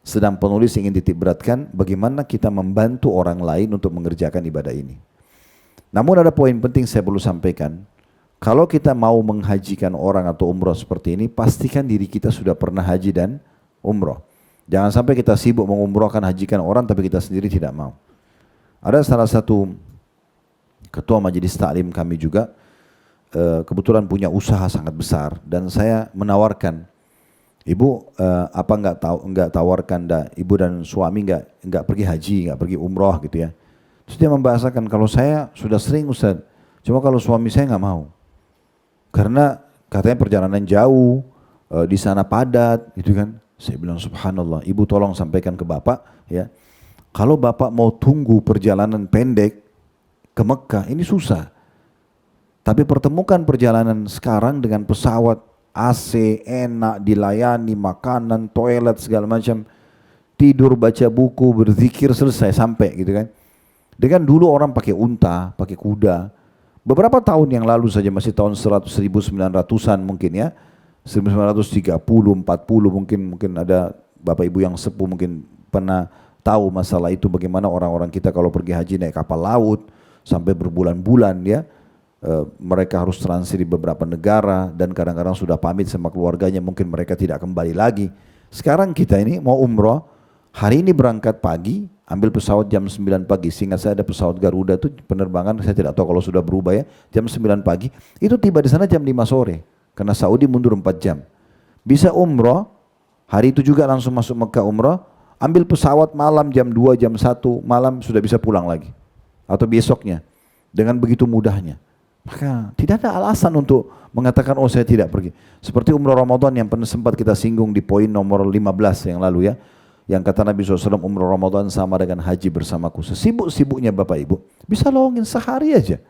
sedang penulis ingin titik beratkan, bagaimana kita membantu orang lain untuk mengerjakan ibadah ini. Namun ada poin penting saya perlu sampaikan. Kalau kita mau menghajikan orang atau umroh seperti ini, pastikan diri kita sudah pernah haji dan umroh. Jangan sampai kita sibuk mengumrohkan, hajikan orang tapi kita sendiri tidak mau. Ada salah satu ketua majelis taklim kami juga, kebetulan punya usaha sangat besar dan saya menawarkan, ibu apa nggak tawarkan ibu dan suami nggak pergi haji, nggak pergi umroh gitu ya. Terus dia membahasakan, kalau saya sudah sering Ustaz, cuma kalau suami saya nggak mau. Karena katanya perjalanan jauh, di sana padat gitu kan. Saya bilang subhanallah, ibu tolong sampaikan ke bapak ya. Kalau bapak mau tunggu perjalanan pendek ke Mekah, ini susah. Tapi pertemukan perjalanan sekarang dengan pesawat AC, enak, dilayani, makanan, toilet, segala macam. Tidur, baca buku, berzikir, selesai, sampai gitu kan. Dengan dulu orang pakai unta, pakai kuda. Beberapa tahun yang lalu saja, masih tahun 1900-an mungkin ya. 1930, 40 mungkin ada bapak ibu yang sepuh mungkin pernah tahu masalah itu, bagaimana orang-orang kita kalau pergi haji naik kapal laut sampai berbulan-bulan ya. Mereka harus transit di beberapa negara dan kadang-kadang sudah pamit sama keluarganya, mungkin mereka tidak kembali lagi. Sekarang kita ini mau umroh, hari ini berangkat pagi, ambil pesawat jam 9 pagi. Seingat saya ada pesawat Garuda itu penerbangan, saya tidak tahu kalau sudah berubah ya, jam 9 pagi, itu tiba di sana jam 5 sore. Karena Saudi mundur 4 jam. Bisa umroh, hari itu juga langsung masuk Mekah umroh, ambil pesawat malam jam 2, jam 1 malam sudah bisa pulang lagi. Atau besoknya, dengan begitu mudahnya. Maka tidak ada alasan untuk mengatakan, oh saya tidak pergi. Seperti umroh Ramadan yang pernah sempat kita singgung di poin nomor 15 yang lalu ya. Yang kata Nabi SAW, umroh Ramadan sama dengan haji bersamaku. Sesibuk-sibuknya Bapak Ibu, bisa lowongin sehari aja.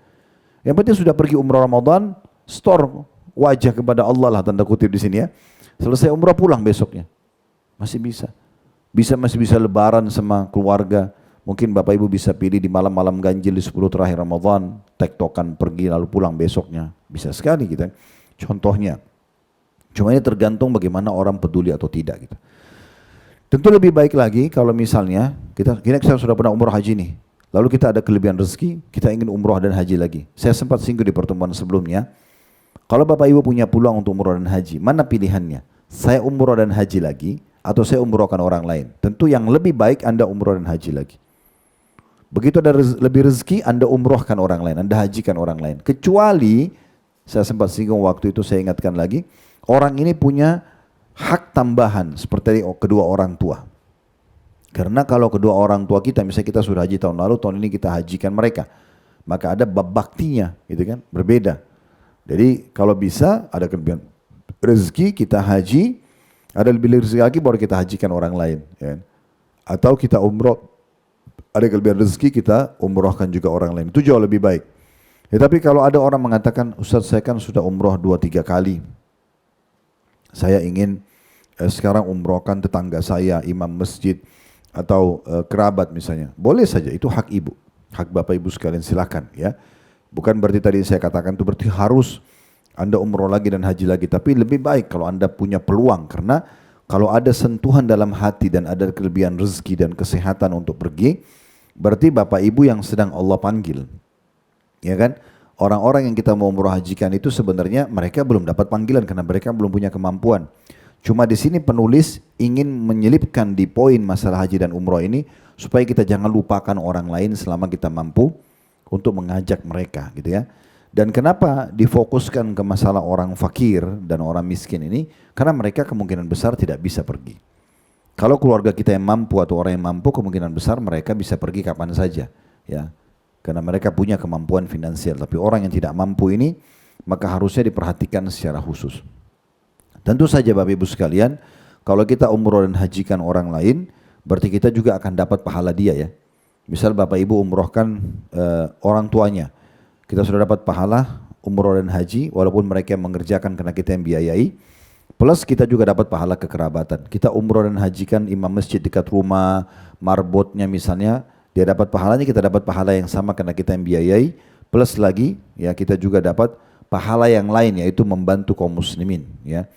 Yang penting sudah pergi umroh Ramadan, store wajah kepada Allah lah, tanda kutip di sini ya. Selesai umrah pulang besoknya. Masih bisa. Masih bisa lebaran sama keluarga. Mungkin Bapak Ibu bisa pilih di malam-malam ganjil di 10 terakhir Ramadan, tektokan pergi lalu pulang besoknya. Bisa sekali kita. Contohnya. Cuma ini tergantung bagaimana orang peduli atau tidak gitu. Tentu lebih baik lagi kalau misalnya kita sudah pernah umrah haji nih. Lalu kita ada kelebihan rezeki, kita ingin umrah dan haji lagi. Saya sempat singgung di pertemuan sebelumnya. Kalau Bapak Ibu punya peluang untuk umroh dan haji, mana pilihannya? Saya umroh dan haji lagi, atau saya umrohkan orang lain? Tentu yang lebih baik Anda umroh dan haji lagi. Begitu ada lebih rezeki, Anda umrohkan orang lain, Anda hajikan orang lain. Kecuali, saya sempat singgung waktu itu, saya ingatkan lagi, orang ini punya hak tambahan, seperti kedua orang tua. Karena kalau kedua orang tua kita, misalnya kita sudah haji tahun lalu, tahun ini kita hajikan mereka. Maka ada bab baktinya, gitu kan, berbeda. Jadi kalau bisa ada kelebihan rezeki kita haji, ada lebih rezeki lagi baru kita hajikan orang lain. Ya. Atau kita umroh, ada kelebihan rezeki kita umrohkan juga orang lain. Itu jauh lebih baik. Ya, tapi kalau ada orang mengatakan, Ustaz saya kan sudah umroh 2-3 kali. Saya ingin sekarang umrohkan tetangga saya, imam masjid atau kerabat misalnya. Boleh saja, itu hak ibu. Hak Bapak Ibu sekalian silakan ya. Bukan berarti tadi saya katakan itu berarti harus Anda umroh lagi dan haji lagi. Tapi lebih baik kalau Anda punya peluang. Karena kalau ada sentuhan dalam hati dan ada kelebihan rezeki dan kesehatan untuk pergi, berarti Bapak Ibu yang sedang Allah panggil. Ya kan? Orang-orang yang kita mau umroh hajikan itu sebenarnya mereka belum dapat panggilan karena mereka belum punya kemampuan. Cuma di sini penulis ingin menyelipkan di poin masalah haji dan umroh ini supaya kita jangan lupakan orang lain selama kita mampu untuk mengajak mereka gitu ya. Dan kenapa difokuskan ke masalah orang fakir dan orang miskin ini? Karena mereka kemungkinan besar tidak bisa pergi. Kalau keluarga kita yang mampu atau orang yang mampu, kemungkinan besar mereka bisa pergi kapan saja, ya. Karena mereka punya kemampuan finansial. Tapi orang yang tidak mampu ini, maka harusnya diperhatikan secara khusus. Tentu saja Bapak Ibu sekalian, kalau kita umroh dan hajikan orang lain, berarti kita juga akan dapat pahala dia ya. Misal Bapak Ibu umrohkan orang tuanya, kita sudah dapat pahala umroh dan haji, walaupun mereka yang mengerjakan karena kita yang biayai. Plus kita juga dapat pahala kekerabatan. Kita umroh dan hajikan imam masjid dekat rumah, marbotnya misalnya, dia dapat pahalanya, kita dapat pahala yang sama karena kita yang biayai. Plus lagi ya kita juga dapat pahala yang lain, yaitu membantu kaum muslimin ya.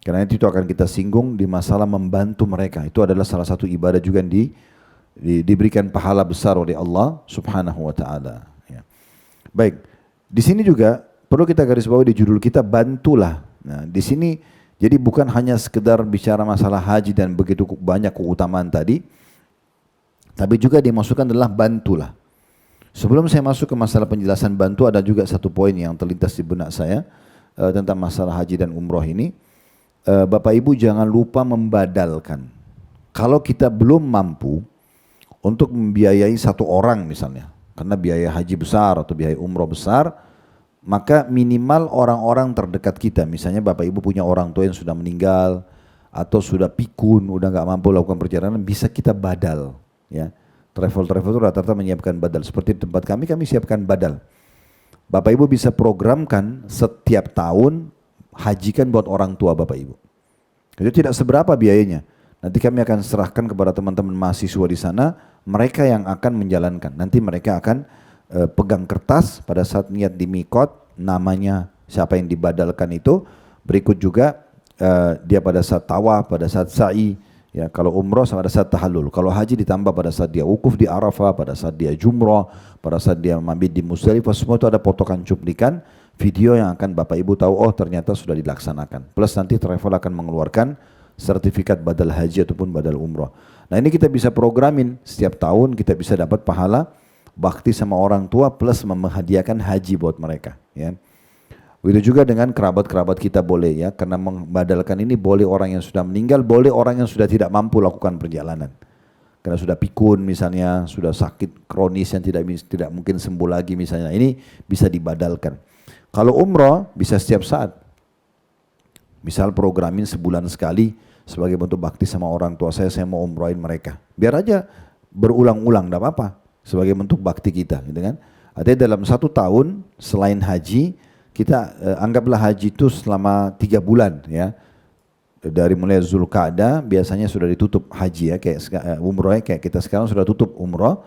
Karena itu akan kita singgung di masalah membantu mereka. Itu adalah salah satu ibadah juga yang diberikan pahala besar oleh Allah Subhanahu wa taala ya. Baik. Di sini juga perlu kita garis bawahi di judul kita, bantulah. Nah, di sini jadi bukan hanya sekedar bicara masalah haji dan begitu banyak keutamaan tadi, tapi juga dimasukkan adalah bantulah. Sebelum saya masuk ke masalah penjelasan bantu, ada juga satu poin yang terlintas di benak saya tentang masalah haji dan umroh ini. Bapak Ibu jangan lupa membadalkan. Kalau kita belum mampu untuk membiayai satu orang misalnya, karena biaya haji besar atau biaya umroh besar, maka minimal orang-orang terdekat kita, misalnya Bapak Ibu punya orang tua yang sudah meninggal atau sudah pikun, udah nggak mampu lakukan perjalanan, bisa kita badal ya. Travel-travel itu rata-rata menyiapkan badal. Seperti di tempat kami siapkan badal. Bapak Ibu bisa programkan setiap tahun hajikan buat orang tua Bapak Ibu. Itu tidak seberapa biayanya. Nanti kami akan serahkan kepada teman-teman mahasiswa di sana, mereka yang akan menjalankan. Nanti mereka akan pegang kertas pada saat niat di mikot, namanya siapa yang dibadalkan itu. Berikut juga dia pada saat tawaf, pada saat sa'i, ya, kalau umroh pada saat tahallul. Kalau haji ditambah pada saat dia wukuf di Arafah, pada saat dia jumrah, pada saat dia mabit di Musdalifah. Semua itu ada potongan cuplikan video yang akan Bapak Ibu tahu, oh ternyata sudah dilaksanakan. Plus nanti travel akan mengeluarkan sertifikat badal haji ataupun badal umroh. Nah ini kita bisa programin setiap tahun, kita bisa dapat pahala bakti sama orang tua plus menghadiahkan haji buat mereka ya. Begitu juga dengan kerabat-kerabat kita boleh ya, karena membadalkan ini boleh orang yang sudah meninggal, boleh orang yang sudah tidak mampu lakukan perjalanan. Karena sudah pikun misalnya, sudah sakit kronis yang tidak mungkin sembuh lagi misalnya, ini bisa dibadalkan. Kalau umroh bisa setiap saat. Misal programin sebulan sekali sebagai bentuk bakti sama orang tua saya mau umrohin mereka. Biar aja berulang-ulang, tidak apa-apa. Sebagai bentuk bakti kita, gitu kan? Artinya dalam 1 tahun selain haji, kita anggaplah haji itu selama 3 bulan, ya. Dari mulai Zulqa'dah biasanya sudah ditutup haji ya, kayak umrohnya kayak kita sekarang sudah tutup umroh.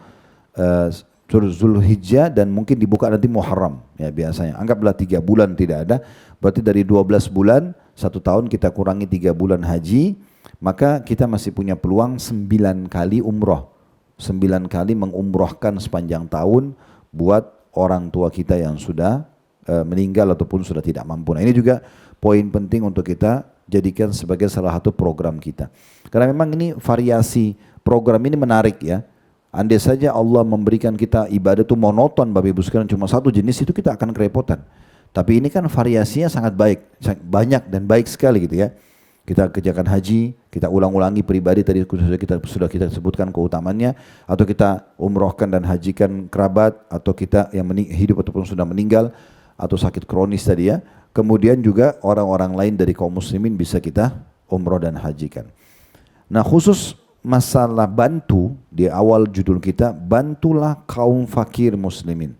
Zulhijjah dan mungkin dibuka nanti Muharram ya biasanya. Anggaplah 3 bulan tidak ada, berarti dari 12 bulan 1 tahun kita kurangi 3 bulan haji, maka kita masih punya peluang 9 kali umroh. 9 kali mengumrohkan sepanjang tahun buat orang tua kita yang sudah meninggal ataupun sudah tidak mampu. Nah ini juga poin penting untuk kita jadikan sebagai salah satu program kita. Karena memang ini variasi program ini menarik ya. Andai saja Allah memberikan kita ibadah itu monoton Bapak Ibu sekalian cuma satu jenis, itu kita akan kerepotan. Tapi ini kan variasinya sangat baik, banyak dan baik sekali gitu ya. Kita kerjakan haji, kita ulang-ulangi pribadi tadi sudah kita sebutkan keutamannya, atau kita umrohkan dan hajikan kerabat, atau kita yang hidup ataupun sudah meninggal, atau sakit kronis tadi ya. Kemudian juga orang-orang lain dari kaum muslimin bisa kita umroh dan hajikan. Nah khusus masalah bantu, di awal judul kita, bantulah kaum fakir muslimin.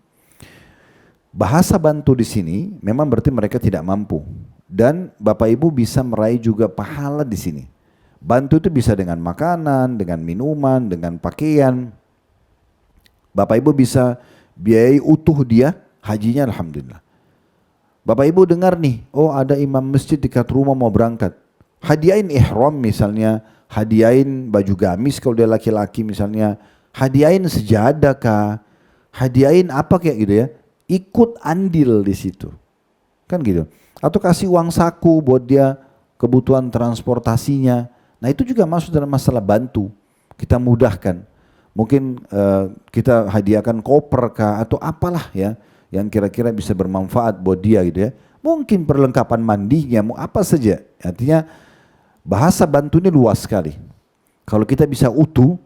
Bahasa bantu di sini memang berarti mereka tidak mampu. Dan Bapak Ibu bisa meraih juga pahala di sini. Bantu itu bisa dengan makanan, dengan minuman, dengan pakaian. Bapak Ibu bisa biayai utuh dia, hajinya alhamdulillah. Bapak Ibu dengar nih, oh ada imam masjid dekat rumah mau berangkat. Hadiahin ihram misalnya, hadiahin baju gamis kalau dia laki-laki misalnya, hadiahin sejadah kah, hadiahin apa kayak gitu ya. Ikut andil di situ. Kan gitu. Atau kasih uang saku buat dia kebutuhan transportasinya. Nah itu juga masuk dalam masalah bantu. Kita mudahkan. Mungkin kita hadiahkan koper kah atau apalah ya yang kira-kira bisa bermanfaat buat dia gitu ya. Mungkin perlengkapan mandinya, mau apa saja. Artinya bahasa bantu ini luas sekali. Kalau kita bisa utuh,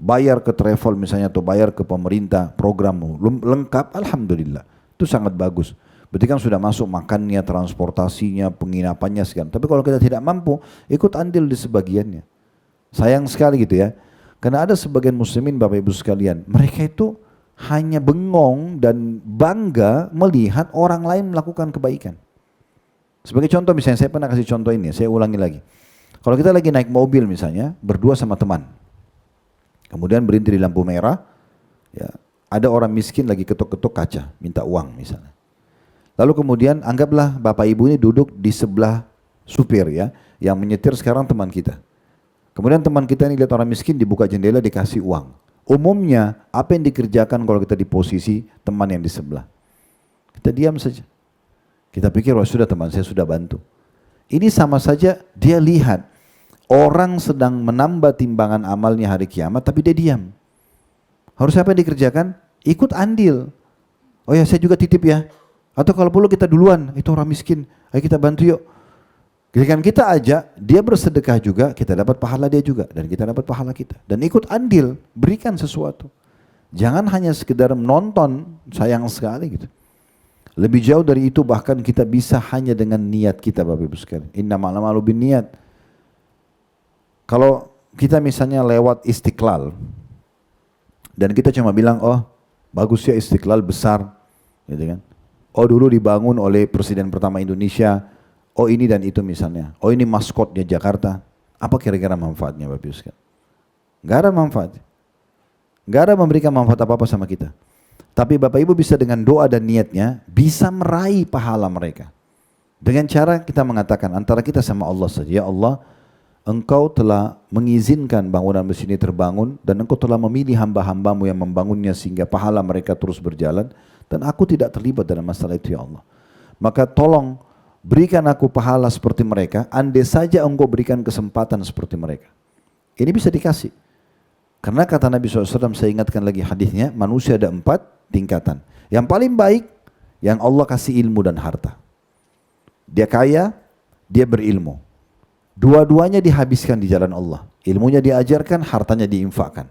bayar ke travel misalnya atau bayar ke pemerintah programmu lengkap, alhamdulillah, itu sangat bagus. Berarti kan sudah masuk makannya, transportasinya, penginapannya segala. Tapi kalau kita tidak mampu, ikut andil di sebagiannya. Sayang sekali gitu ya. Karena ada sebagian muslimin Bapak Ibu sekalian, mereka itu hanya bengong dan bangga melihat orang lain melakukan kebaikan. Sebagai contoh misalnya, saya pernah kasih contoh ini, saya ulangi lagi. Kalau kita lagi naik mobil misalnya, berdua sama teman, kemudian berhenti di lampu merah, ya, ada orang miskin lagi ketuk-ketuk kaca, minta uang misalnya. Lalu kemudian anggaplah bapak ibu ini duduk di sebelah supir ya, yang menyetir sekarang teman kita. Kemudian teman kita ini lihat orang miskin, dibuka jendela, dikasih uang. Umumnya apa yang dikerjakan kalau kita di posisi teman yang di sebelah? Kita diam saja. Kita pikir, wah sudah teman saya sudah bantu. Ini sama saja dia lihat orang sedang menambah timbangan amalnya hari kiamat, tapi dia diam. Harus apa yang dikerjakan? Ikut andil. Oh ya saya juga titip ya. Atau kalau perlu kita duluan, itu orang miskin, ayo kita bantu yuk. Ketika kita ajak, dia bersedekah juga, kita dapat pahala dia juga. Dan kita dapat pahala kita. Dan ikut andil, berikan sesuatu. Jangan hanya sekedar menonton, sayang sekali gitu. Lebih jauh dari itu bahkan kita bisa hanya dengan niat kita Bapak Ibu sekalian. Innamal a'malu binniyat. Kalau kita misalnya lewat Istiqlal dan kita cuma bilang, oh bagus ya Istiqlal besar, gitu kan. Oh dulu dibangun oleh Presiden pertama Indonesia, oh ini dan itu misalnya. Oh ini maskotnya Jakarta. Apa kira-kira manfaatnya Bapak Ibu sekalian? Gak ada manfaat. Gak ada memberikan manfaat apa-apa sama kita. Tapi Bapak Ibu bisa dengan doa dan niatnya bisa meraih pahala mereka. Dengan cara kita mengatakan antara kita sama Allah saja, ya Allah, Engkau telah mengizinkan bangunan masjid ini terbangun dan Engkau telah memilih hamba-hambamu yang membangunnya sehingga pahala mereka terus berjalan dan aku tidak terlibat dalam masalah itu ya Allah. Maka tolong berikan aku pahala seperti mereka, andai saja Engkau berikan kesempatan seperti mereka. Ini bisa dikasih. Karena kata Nabi SAW, saya ingatkan lagi hadisnya, manusia ada 4 tingkatan. Yang paling baik, yang Allah kasih ilmu dan harta. Dia kaya, dia berilmu. Dua-duanya dihabiskan di jalan Allah. Ilmunya diajarkan, hartanya diinfakkan.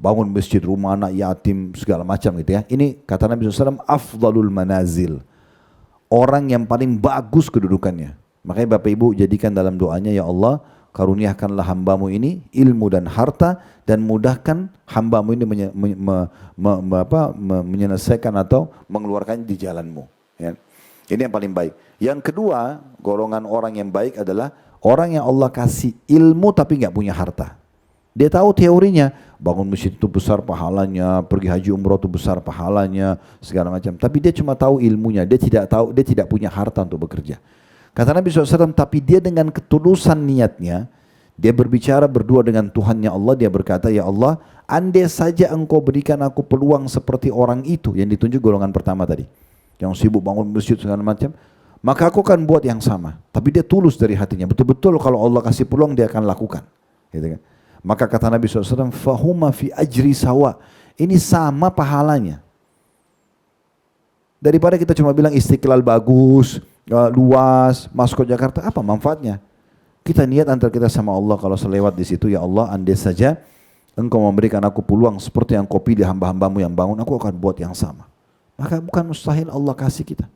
Bangun masjid, rumah anak yatim, segala macam gitu ya. Ini kata Nabi SAW, afdalul manazil. Orang yang paling bagus kedudukannya. Makanya Bapak Ibu jadikan dalam doanya, ya Allah, karuniakanlah hambamu ini ilmu dan harta dan mudahkan hambamu ini menyelesaikan atau mengeluarkan di jalanmu. Ya. Ini yang paling baik. Yang kedua, golongan orang yang baik adalah orang yang Allah kasih ilmu tapi nggak punya harta. Dia tahu teorinya, bangun masjid itu besar pahalanya, pergi haji umroh itu besar pahalanya, segala macam. Tapi dia cuma tahu ilmunya, dia tidak punya harta untuk bekerja. Kata Nabi SAW, tapi dia dengan ketulusan niatnya, dia berbicara berdua dengan Tuhannya Allah, dia berkata, ya Allah, andai saja Engkau berikan aku peluang seperti orang itu, yang ditunjuk golongan pertama tadi, yang sibuk bangun masjid segala macam, maka aku akan buat yang sama. Tapi dia tulus dari hatinya, betul-betul kalau Allah kasih peluang dia akan lakukan. Gitu kan? Maka kata Nabi SAW, fahuma fi ajri sawa, ini sama pahalanya. Daripada kita cuma bilang Istiqlal bagus, luas, maskot Jakarta, apa manfaatnya? Kita niat antara kita sama Allah, kalau selewat di situ, ya Allah, andai saja Engkau memberikan aku peluang seperti yang Kau pilih hamba-hambamu yang bangun, aku akan buat yang sama. Maka bukan mustahil Allah kasih kita.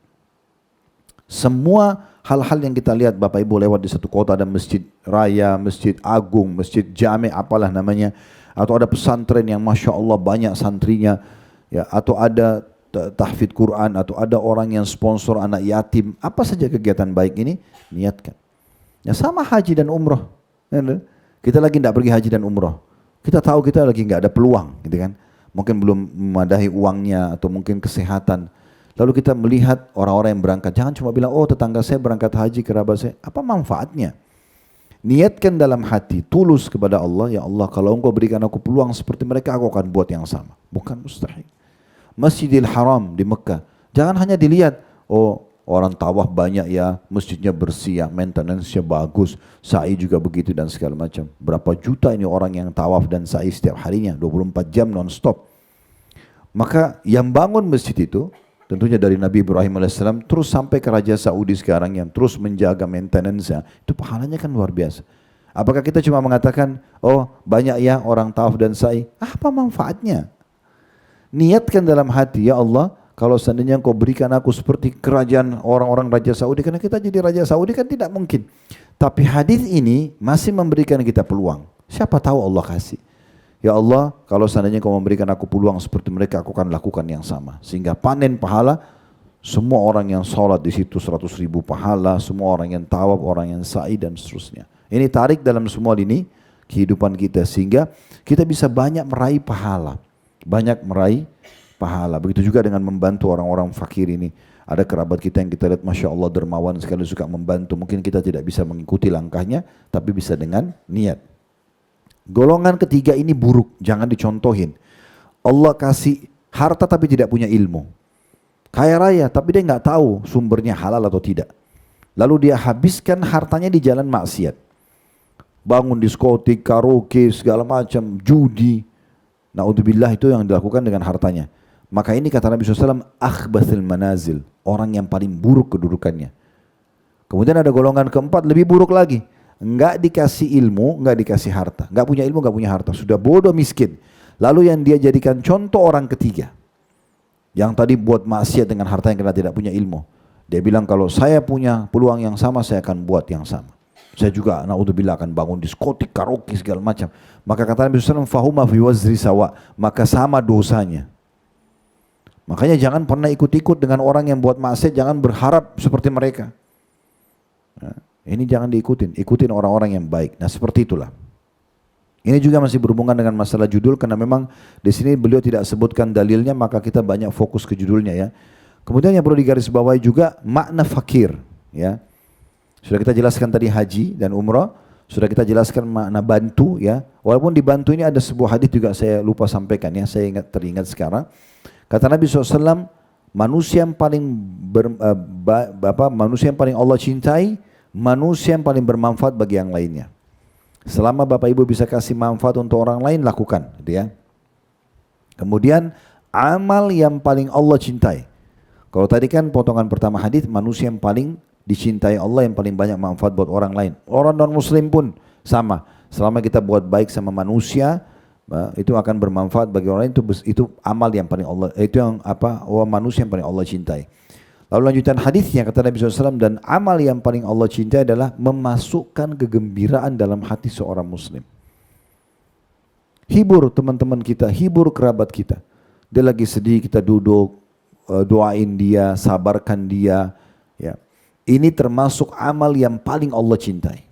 Semua hal-hal yang kita lihat Bapak Ibu lewat di satu kota, ada masjid raya, masjid agung, masjid jami, apalah namanya, atau ada pesantren yang Masya Allah banyak santrinya, ya, atau ada tahfidz Quran, atau ada orang yang sponsor anak yatim, apa saja kegiatan baik ini, niatkan. Ya sama haji dan umroh. Kita lagi tidak pergi haji dan umroh. Kita tahu kita lagi nggak ada peluang, gitu kan? Mungkin belum memadahi uangnya atau mungkin kesehatan. Lalu kita melihat orang-orang yang berangkat. Jangan cuma bilang, oh tetangga saya berangkat haji, kerabat saya. Apa manfaatnya? Niatkan dalam hati, tulus kepada Allah. Ya Allah, kalau Engkau berikan aku peluang seperti mereka, aku akan buat yang sama. Bukan mustahil. Masjidil Haram di Mekah. Jangan hanya dilihat, oh orang tawaf banyak ya, masjidnya bersih ya, maintenance-nya bagus, sa'i juga begitu dan segala macam. Berapa juta ini orang yang tawaf dan sa'i setiap harinya, 24 jam non-stop. Maka yang bangun masjid itu, tentunya dari Nabi Ibrahim AS, terus sampai ke Raja Saudi sekarang yang terus menjaga maintenance-nya, itu pahalanya kan luar biasa. Apakah kita cuma mengatakan, oh banyak ya orang tawaf dan sa'i, apa manfaatnya? Niatkan dalam hati, ya Allah, kalau seandainya Engkau berikan aku seperti kerajaan orang-orang Raja Saudi, karena kita jadi Raja Saudi kan tidak mungkin. Tapi hadis ini masih memberikan kita peluang. Siapa tahu Allah kasih. Ya Allah, kalau seandainya Engkau memberikan aku peluang seperti mereka, aku akan lakukan yang sama. Sehingga panen pahala, semua orang yang sholat di situ 100.000 pahala, semua orang yang tawaf, orang yang sa'i dan seterusnya. Ini tarik dalam semua lini kehidupan kita sehingga kita bisa banyak meraih pahala. Banyak meraih pahala. Begitu juga dengan membantu orang-orang fakir ini. Ada kerabat kita yang kita lihat Masya Allah dermawan sekali suka membantu. Mungkin kita tidak bisa mengikuti langkahnya, tapi bisa dengan niat. Golongan ketiga ini buruk, jangan dicontohin. Allah kasih harta tapi tidak punya ilmu. Kaya raya tapi dia nggak tahu sumbernya halal atau tidak. Lalu dia habiskan hartanya di jalan maksiat. Bangun diskotik, karaoke, segala macam, judi. Na'udzubillah itu yang dilakukan dengan hartanya. Maka ini kata Nabi SAW, akhbathil manazil, orang yang paling buruk kedudukannya. Kemudian ada golongan keempat, lebih buruk lagi. Enggak dikasih ilmu, enggak dikasih harta. Enggak punya ilmu, enggak punya harta. Sudah bodoh miskin. Lalu yang dia jadikan contoh orang ketiga. Yang tadi buat maksiat dengan harta yang karena tidak punya ilmu. Dia bilang kalau saya punya peluang yang sama, saya akan buat yang sama. Saya juga na'udzubillah akan bangun diskotik, karaoke segala macam. Maka kata Nabi SAW, fahuma fi wazri sawa, maka sama dosanya. Makanya jangan pernah ikut-ikut dengan orang yang buat maksiat, jangan berharap seperti mereka. Nah, ini jangan diikutin, ikutin orang-orang yang baik. Nah seperti itulah. Ini juga masih berhubungan dengan masalah judul karena memang di sini beliau tidak sebutkan dalilnya, maka kita banyak fokus ke judulnya ya. Kemudian yang perlu digarisbawahi juga makna fakir ya. Sudah kita jelaskan tadi haji dan umrah, sudah kita jelaskan makna bantu ya. Walaupun di bantu ini ada sebuah hadis juga saya lupa sampaikan ya, saya teringat sekarang. Kata Nabi SAW, manusia yang paling manusia yang paling Allah cintai, manusia yang paling bermanfaat bagi yang lainnya. Selama Bapak Ibu bisa kasih manfaat untuk orang lain, lakukan. Ya. Kemudian amal yang paling Allah cintai. Kalau tadi kan potongan pertama hadis, manusia yang paling dicintai Allah, yang paling banyak manfaat buat orang lain. Orang non muslim pun sama. Selama kita buat baik sama manusia, itu akan bermanfaat bagi orang lain, itu amal yang paling Allah, itu yang manusia yang paling Allah cintai. Lalu lanjutan hadisnya kata Nabi SAW, dan amal yang paling Allah cintai adalah memasukkan kegembiraan dalam hati seorang muslim. Hibur teman-teman kita, hibur kerabat kita. Dia lagi sedih, kita duduk, doain dia, sabarkan dia. Ya. Ini termasuk amal yang paling Allah cintai.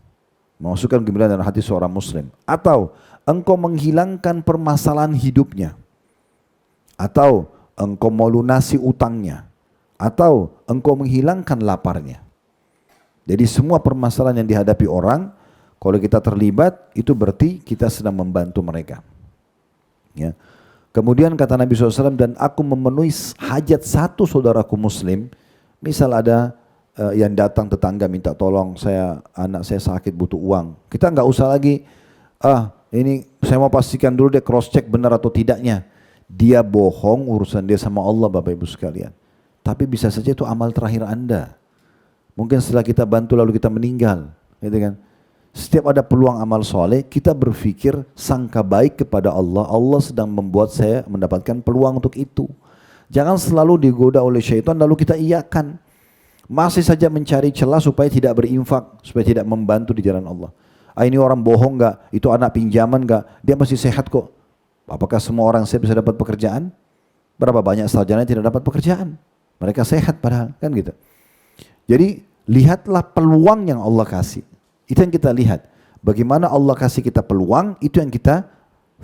Memasukkan kegembiraan dalam hati seorang muslim. Atau engkau menghilangkan permasalahan hidupnya. Atau engkau melunasi utangnya. Atau engkau menghilangkan laparnya. Jadi semua permasalahan yang dihadapi orang, kalau kita terlibat, itu berarti kita sedang membantu mereka. Ya. Kemudian kata Nabi SAW, dan aku memenuhi hajat satu saudaraku muslim. Misal ada yang datang tetangga minta tolong, anak saya sakit butuh uang. Kita nggak usah lagi, ini saya mau pastikan dulu dia cross check benar atau tidaknya. Dia bohong, urusan dia sama Allah Bapak Ibu sekalian. Tapi bisa saja itu amal terakhir Anda. Mungkin setelah kita bantu lalu kita meninggal, gitu kan? Setiap ada peluang amal soleh, kita berpikir sangka baik kepada Allah. Allah sedang membuat saya mendapatkan peluang untuk itu. Jangan selalu digoda oleh syaitan lalu kita iyakan. Masih saja mencari celah supaya tidak berinfak, supaya tidak membantu di jalan Allah. Ini orang bohong nggak? Itu anak pinjaman nggak? Dia masih sehat kok. Apakah semua orang sehat bisa dapat pekerjaan? Berapa banyak sarjana yang tidak dapat pekerjaan? Mereka sehat padahal, kan gitu. Jadi lihatlah peluang yang Allah kasih. Itu yang kita lihat. Bagaimana Allah kasih kita peluang, itu yang kita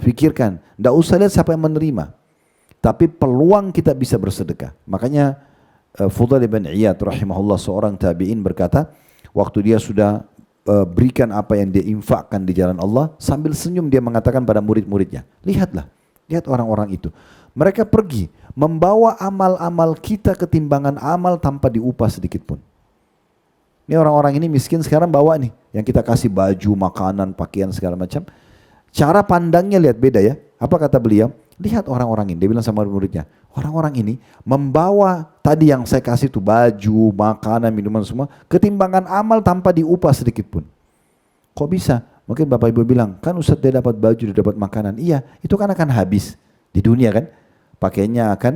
pikirkan. Tidak usah lihat siapa yang menerima. Tapi peluang kita bisa bersedekah. Makanya Fudail bin Iyad rahimahullah, seorang tabi'in berkata, waktu dia sudah berikan apa yang dia infakkan di jalan Allah, sambil senyum dia mengatakan pada murid-muridnya, lihatlah, lihat orang-orang itu. Mereka pergi membawa amal-amal kita ke timbangan amal tanpa diupah sedikit pun. Ini orang-orang ini miskin sekarang bawa nih, yang kita kasih baju, makanan, pakaian segala macam. Cara pandangnya lihat beda ya. Apa kata beliau? Lihat orang-orang ini, dia bilang sama muridnya, orang-orang ini membawa tadi yang saya kasih itu baju, makanan, minuman semua, ketimbangan amal tanpa diupah sedikit pun. Kok bisa? Mungkin Bapak Ibu bilang, kan Ustadz dia dapat baju, dia dapat makanan. Iya, itu kan akan habis di dunia kan. Pakaiannya akan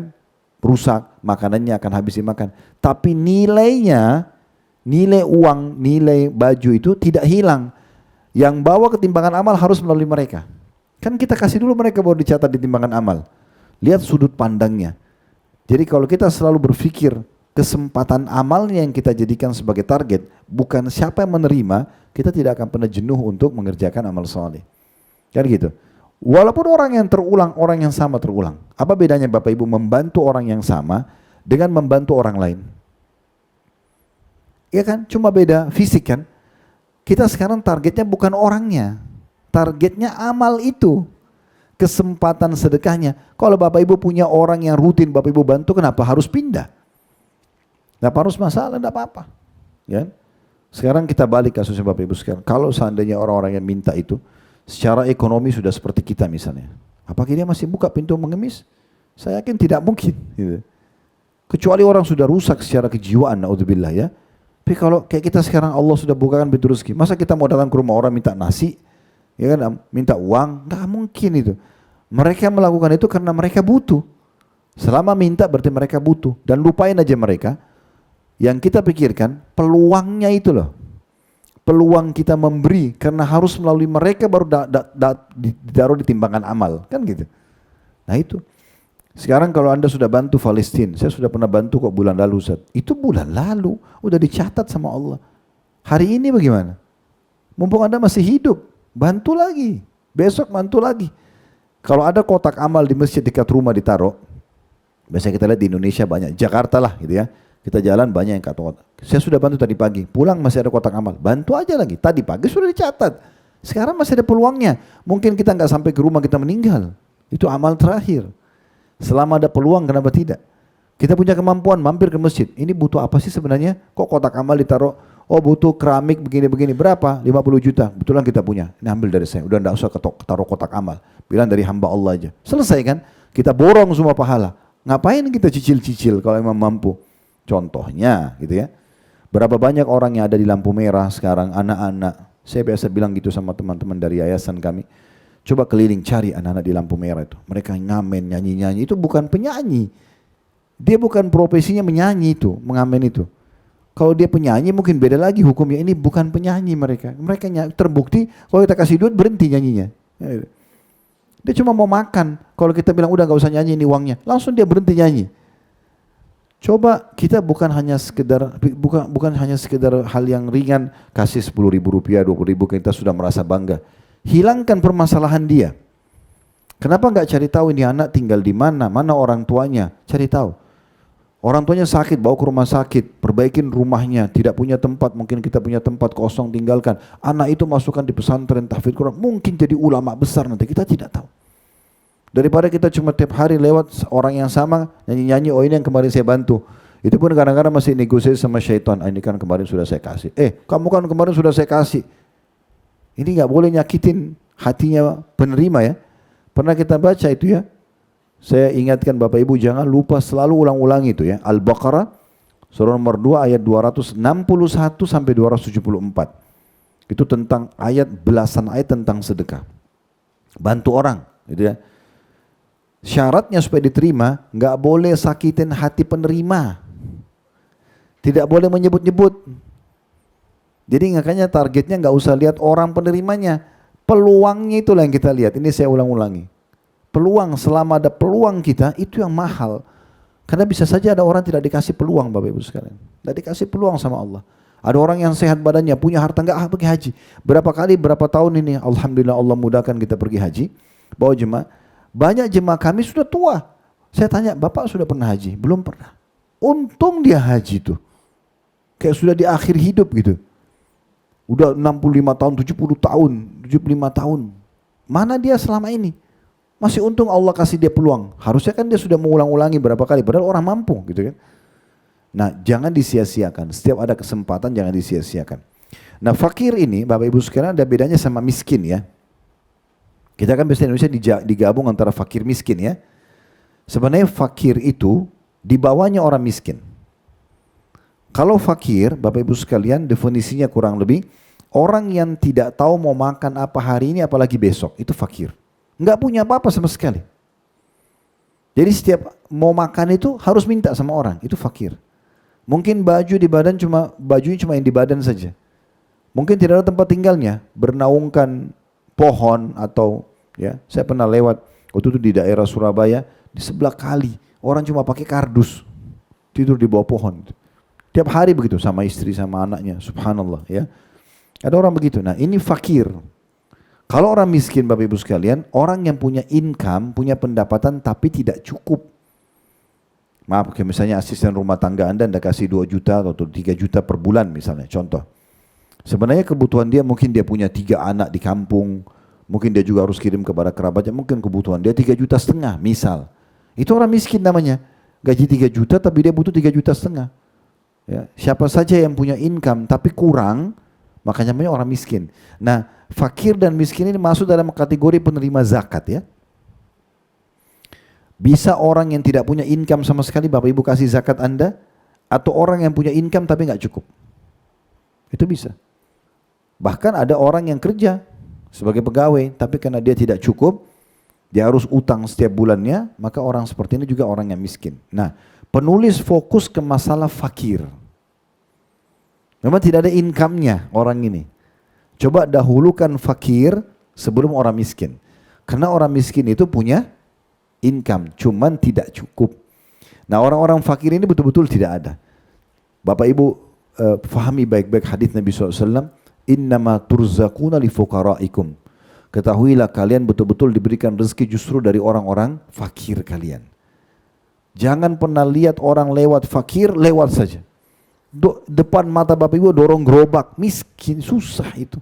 rusak, makanannya akan habis dimakan. Tapi nilainya, nilai uang, nilai baju itu tidak hilang. Yang bawa ketimbangan amal harus melalui mereka. Kan kita kasih dulu mereka baru dicatat di timbangan amal. Lihat sudut pandangnya. Jadi kalau kita selalu berpikir kesempatan amalnya yang kita jadikan sebagai target, bukan siapa yang menerima, kita tidak akan pernah jenuh untuk mengerjakan amal soleh. Kan gitu. Walaupun orang yang terulang, orang yang sama terulang. Apa bedanya Bapak Ibu membantu orang yang sama dengan membantu orang lain? Ya kan, cuma beda fisik kan. Kita sekarang targetnya bukan orangnya, targetnya amal itu. Kesempatan sedekahnya. Kalau Bapak Ibu punya orang yang rutin Bapak Ibu bantu, kenapa harus pindah? Tidak harus masalah, tidak apa-apa. Ya. Sekarang kita balik kasusnya Bapak Ibu sekarang. Kalau seandainya orang-orang yang minta itu, secara ekonomi sudah seperti kita misalnya. Apakah dia masih buka pintu mengemis? Saya yakin tidak mungkin. Gitu. Kecuali orang sudah rusak secara kejiwaan, naudzubillah ya. Tapi kalau kayak kita sekarang Allah sudah bukakan pintu rezeki. Masa kita mau datang ke rumah orang minta nasi? Ya kan, minta uang? Nggak mungkin itu. Mereka melakukan itu karena mereka butuh. Selama minta berarti mereka butuh. Dan lupain aja mereka. Yang kita pikirkan peluangnya itu loh. Peluang kita memberi karena harus melalui mereka baru ditaruh di timbangan amal. Kan gitu. Nah itu. Sekarang kalau Anda sudah bantu Palestina. Saya sudah pernah bantu kok bulan lalu Ustaz. Itu bulan lalu. Udah dicatat sama Allah. Hari ini bagaimana? Mumpung Anda masih hidup. Bantu lagi. Besok bantu lagi. Kalau ada kotak amal di masjid dekat rumah ditaruh, biasanya kita lihat di Indonesia banyak, Jakarta lah gitu ya, kita jalan banyak yang kotak. Saya sudah bantu tadi pagi, pulang masih ada kotak amal, bantu aja lagi. Tadi pagi sudah dicatat, sekarang masih ada peluangnya. Mungkin kita nggak sampai ke rumah kita meninggal, itu amal terakhir. Selama ada peluang kenapa tidak? Kita punya kemampuan mampir ke masjid, ini butuh apa sih sebenarnya? Kok kotak amal ditaruh? Oh butuh keramik begini-begini, berapa? 50 juta, betulan kita punya, ini ambil dari saya, udah enggak usah taruh kotak amal, bilang dari hamba Allah aja. Selesai kan? Kita borong semua pahala, ngapain kita cicil-cicil kalau emang mampu? Contohnya gitu ya, berapa banyak orang yang ada di lampu merah sekarang, anak-anak, saya biasa bilang gitu sama teman-teman dari yayasan kami, coba keliling cari anak-anak di lampu merah itu, mereka ngamen, nyanyi-nyanyi, itu bukan penyanyi, dia bukan profesinya menyanyi itu, mengamen itu. Kalau dia penyanyi mungkin beda lagi hukumnya. Ini bukan penyanyi mereka. Mereka terbukti kalau kita kasih duit berhenti nyanyinya. Dia cuma mau makan. Kalau kita bilang udah gak usah nyanyi ini uangnya, langsung dia berhenti nyanyi. Coba kita bukan hanya sekedar hal yang ringan, kasih 10.000 rupiah, 20.000 kita sudah merasa bangga. Hilangkan permasalahan dia. Kenapa nggak cari tahu ini anak tinggal di mana, mana orang tuanya? Cari tahu. Orang tuanya sakit, bawa ke rumah sakit, perbaikin rumahnya, tidak punya tempat, mungkin kita punya tempat kosong, tinggalkan. Anak itu masukkan di pesantren tahfidz Quran, mungkin jadi ulama besar nanti, kita tidak tahu. Daripada kita cuma tiap hari lewat orang yang sama, nyanyi-nyanyi, oh ini yang kemarin saya bantu. Itu pun kadang-kadang masih negosiasi sama syaitan, ini kan kemarin sudah saya kasih. Kamu kan kemarin sudah saya kasih. Ini nggak boleh nyakitin hatinya penerima ya. Pernah kita baca itu ya. Saya ingatkan Bapak Ibu jangan lupa selalu ulang-ulang itu ya. Al-Baqarah surah nomor 2 ayat 261 sampai 274. Itu tentang ayat, belasan ayat tentang sedekah. Bantu orang gitu ya. Syaratnya supaya diterima nggak boleh sakitin hati penerima. Tidak boleh menyebut-nyebut. Jadi makanya targetnya nggak usah lihat orang penerimanya. Peluangnya itulah yang kita lihat. Ini saya ulang-ulangi. Peluang, selama ada peluang kita, itu yang mahal. Karena bisa saja ada orang tidak dikasih peluang Bapak Ibu sekalian. Tidak dikasih peluang sama Allah. Ada orang yang sehat badannya, punya harta, enggak pergi haji. Berapa kali, berapa tahun ini, Alhamdulillah Allah mudahkan kita pergi haji. Bawa jemaah. Banyak jemaah kami sudah tua. Saya tanya, Bapak sudah pernah haji? Belum pernah. Untung dia haji tuh. Kayak sudah di akhir hidup gitu. Udah 65 tahun, 70 tahun, 75 tahun. Mana dia selama ini? Masih untung Allah kasih dia peluang. Harusnya kan dia sudah mengulang-ulangi berapa kali. Padahal orang mampu gitu kan. Nah jangan disia-siakan. Setiap ada kesempatan jangan disia-siakan. Nah fakir ini Bapak Ibu sekalian ada bedanya sama miskin ya. Kita kan biasanya Indonesia digabung antara fakir miskin ya. Sebenarnya fakir itu di bawahnya orang miskin. Kalau fakir Bapak Ibu sekalian definisinya kurang lebih Orang yang tidak tahu mau makan apa hari ini apalagi besok, itu fakir. Nggak punya apa-apa sama sekali. Jadi setiap mau makan itu harus minta sama orang, itu fakir. Mungkin baju di badan bajunya cuma yang di badan saja. Mungkin tidak ada tempat tinggalnya, bernaungkan pohon atau ya, saya pernah lewat waktu itu di daerah Surabaya, di sebelah kali orang cuma pakai kardus tidur di bawah pohon. Tiap hari begitu sama istri sama anaknya, subhanallah ya. Ada orang begitu. Nah, ini fakir. Kalau orang miskin Bapak Ibu sekalian, orang yang punya income, punya pendapatan tapi tidak cukup. Maaf, kayak misalnya asisten rumah tangga Anda kasih 2 juta atau 3 juta per bulan misalnya, contoh. Sebenarnya kebutuhan dia mungkin dia punya 3 anak di kampung, mungkin dia juga harus kirim kepada kerabatnya, mungkin kebutuhan dia 3,5 juta misal. Itu orang miskin namanya. Gaji 3 juta tapi dia butuh 3,5 juta. Ya, siapa saja yang punya income tapi kurang, makanya namanya orang miskin. Nah, fakir dan miskin ini masuk dalam kategori penerima zakat ya. Bisa orang yang tidak punya income sama sekali Bapak Ibu kasih zakat Anda, atau orang yang punya income tapi nggak cukup. Itu bisa. Bahkan ada orang yang kerja sebagai pegawai, tapi karena dia tidak cukup, dia harus utang setiap bulannya, maka orang seperti ini juga orang yang miskin. Nah, penulis fokus ke masalah fakir. Memang tidak ada income-nya orang ini. Coba dahulukan fakir sebelum orang miskin. Karena orang miskin itu punya income, cuman tidak cukup. Nah, orang-orang fakir ini betul-betul tidak ada. Bapak Ibu fahami baik-baik hadis Nabi SAW, innama turzakuna li fuqaraikum. Ketahuilah kalian betul-betul diberikan rezeki justru dari orang-orang fakir kalian. Jangan pernah lihat orang lewat fakir, lewat saja. Depan mata Bapak Ibu dorong gerobak, miskin, susah itu.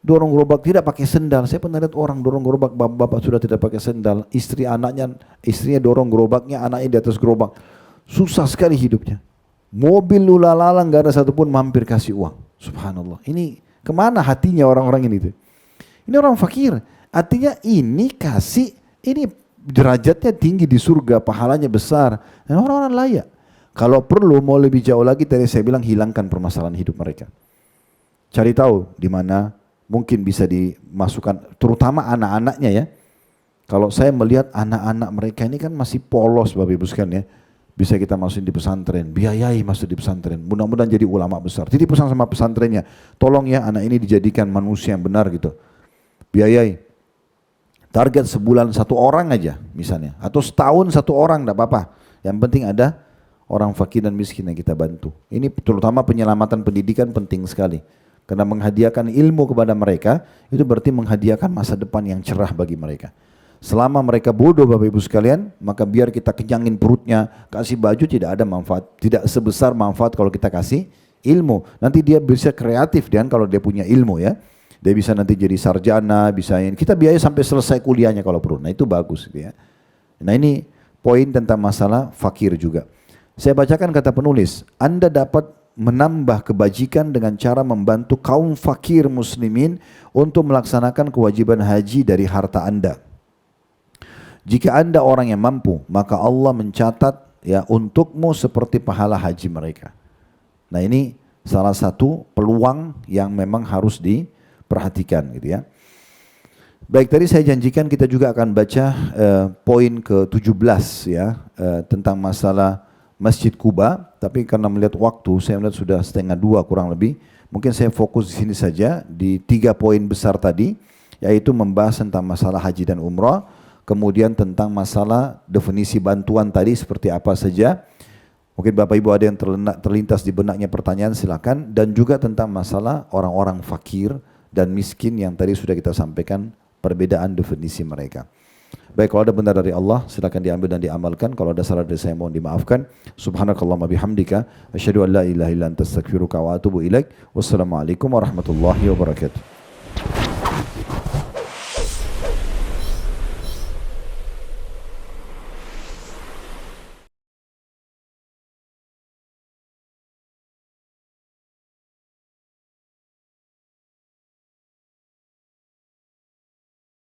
Dorong gerobak tidak pakai sendal. Saya pernah lihat orang dorong gerobak, bapak sudah tidak pakai sendal. Istrinya dorong gerobaknya, anaknya di atas gerobak. Susah sekali hidupnya. Mobil lula-lala nggak ada satupun mampir kasih uang. Subhanallah. Ini kemana hatinya orang-orang ini tuh? Ini orang fakir. Artinya ini kasih, ini derajatnya tinggi di surga, pahalanya besar. Dan orang-orang layak. Kalau perlu mau lebih jauh lagi, tadi saya bilang hilangkan permasalahan hidup mereka. Cari tahu di mana mungkin bisa dimasukkan, terutama anak-anaknya ya. Kalau saya melihat anak-anak mereka ini kan masih polos Bapak Ibu sekalian ya. Bisa kita masukin di pesantren, biayai masuk di pesantren. Mudah-mudahan jadi ulama besar. Jadi pesan sama pesantrennya, tolong ya anak ini dijadikan manusia yang benar gitu. Biayai. Target sebulan 1 orang aja misalnya. Atau setahun 1 orang enggak apa-apa. Yang penting ada orang fakir dan miskin yang kita bantu. Ini terutama penyelamatan pendidikan penting sekali. Karena menghadiahkan ilmu kepada mereka, itu berarti menghadiahkan masa depan yang cerah bagi mereka. Selama mereka bodoh Bapak Ibu sekalian, maka biar kita kenyangin perutnya, kasih baju tidak ada manfaat. Tidak sebesar manfaat kalau kita kasih ilmu. Nanti dia bisa kreatif dan kalau dia punya ilmu ya. Dia bisa nanti jadi sarjana, kita biayai sampai selesai kuliahnya kalau perlu. Nah itu bagus ya. Nah ini poin tentang masalah fakir juga. Saya bacakan kata penulis, Anda dapat menambah kebajikan dengan cara membantu kaum fakir muslimin untuk melaksanakan kewajiban haji dari harta Anda. Jika Anda orang yang mampu, maka Allah mencatat ya untukmu seperti pahala haji mereka. Nah ini salah satu peluang yang memang harus diperhatikan gitu ya. Baik, tadi saya janjikan kita juga akan baca poin ke-17 ya tentang masalah Masjid Kuba, tapi karena melihat waktu, saya melihat sudah 1:30 kurang lebih. Mungkin saya fokus di sini saja di 3 poin besar tadi, yaitu membahas tentang masalah haji dan umrah, kemudian tentang masalah definisi bantuan tadi seperti apa saja. Mungkin Bapak Ibu ada yang terlintas di benaknya pertanyaan, silakan. Dan juga tentang masalah orang-orang fakir dan miskin yang tadi sudah kita sampaikan perbedaan definisi mereka. Baik, kalau ada benar dari Allah silakan diambil dan diamalkan. Kalau ada salah dari saya mohon dimaafkan. Subhanakallahumma bihamdika asyhadu an la ilaha illa anta astaghfiruka wa atubu ilaik. Wassalamualaikum warahmatullahi wabarakatuh.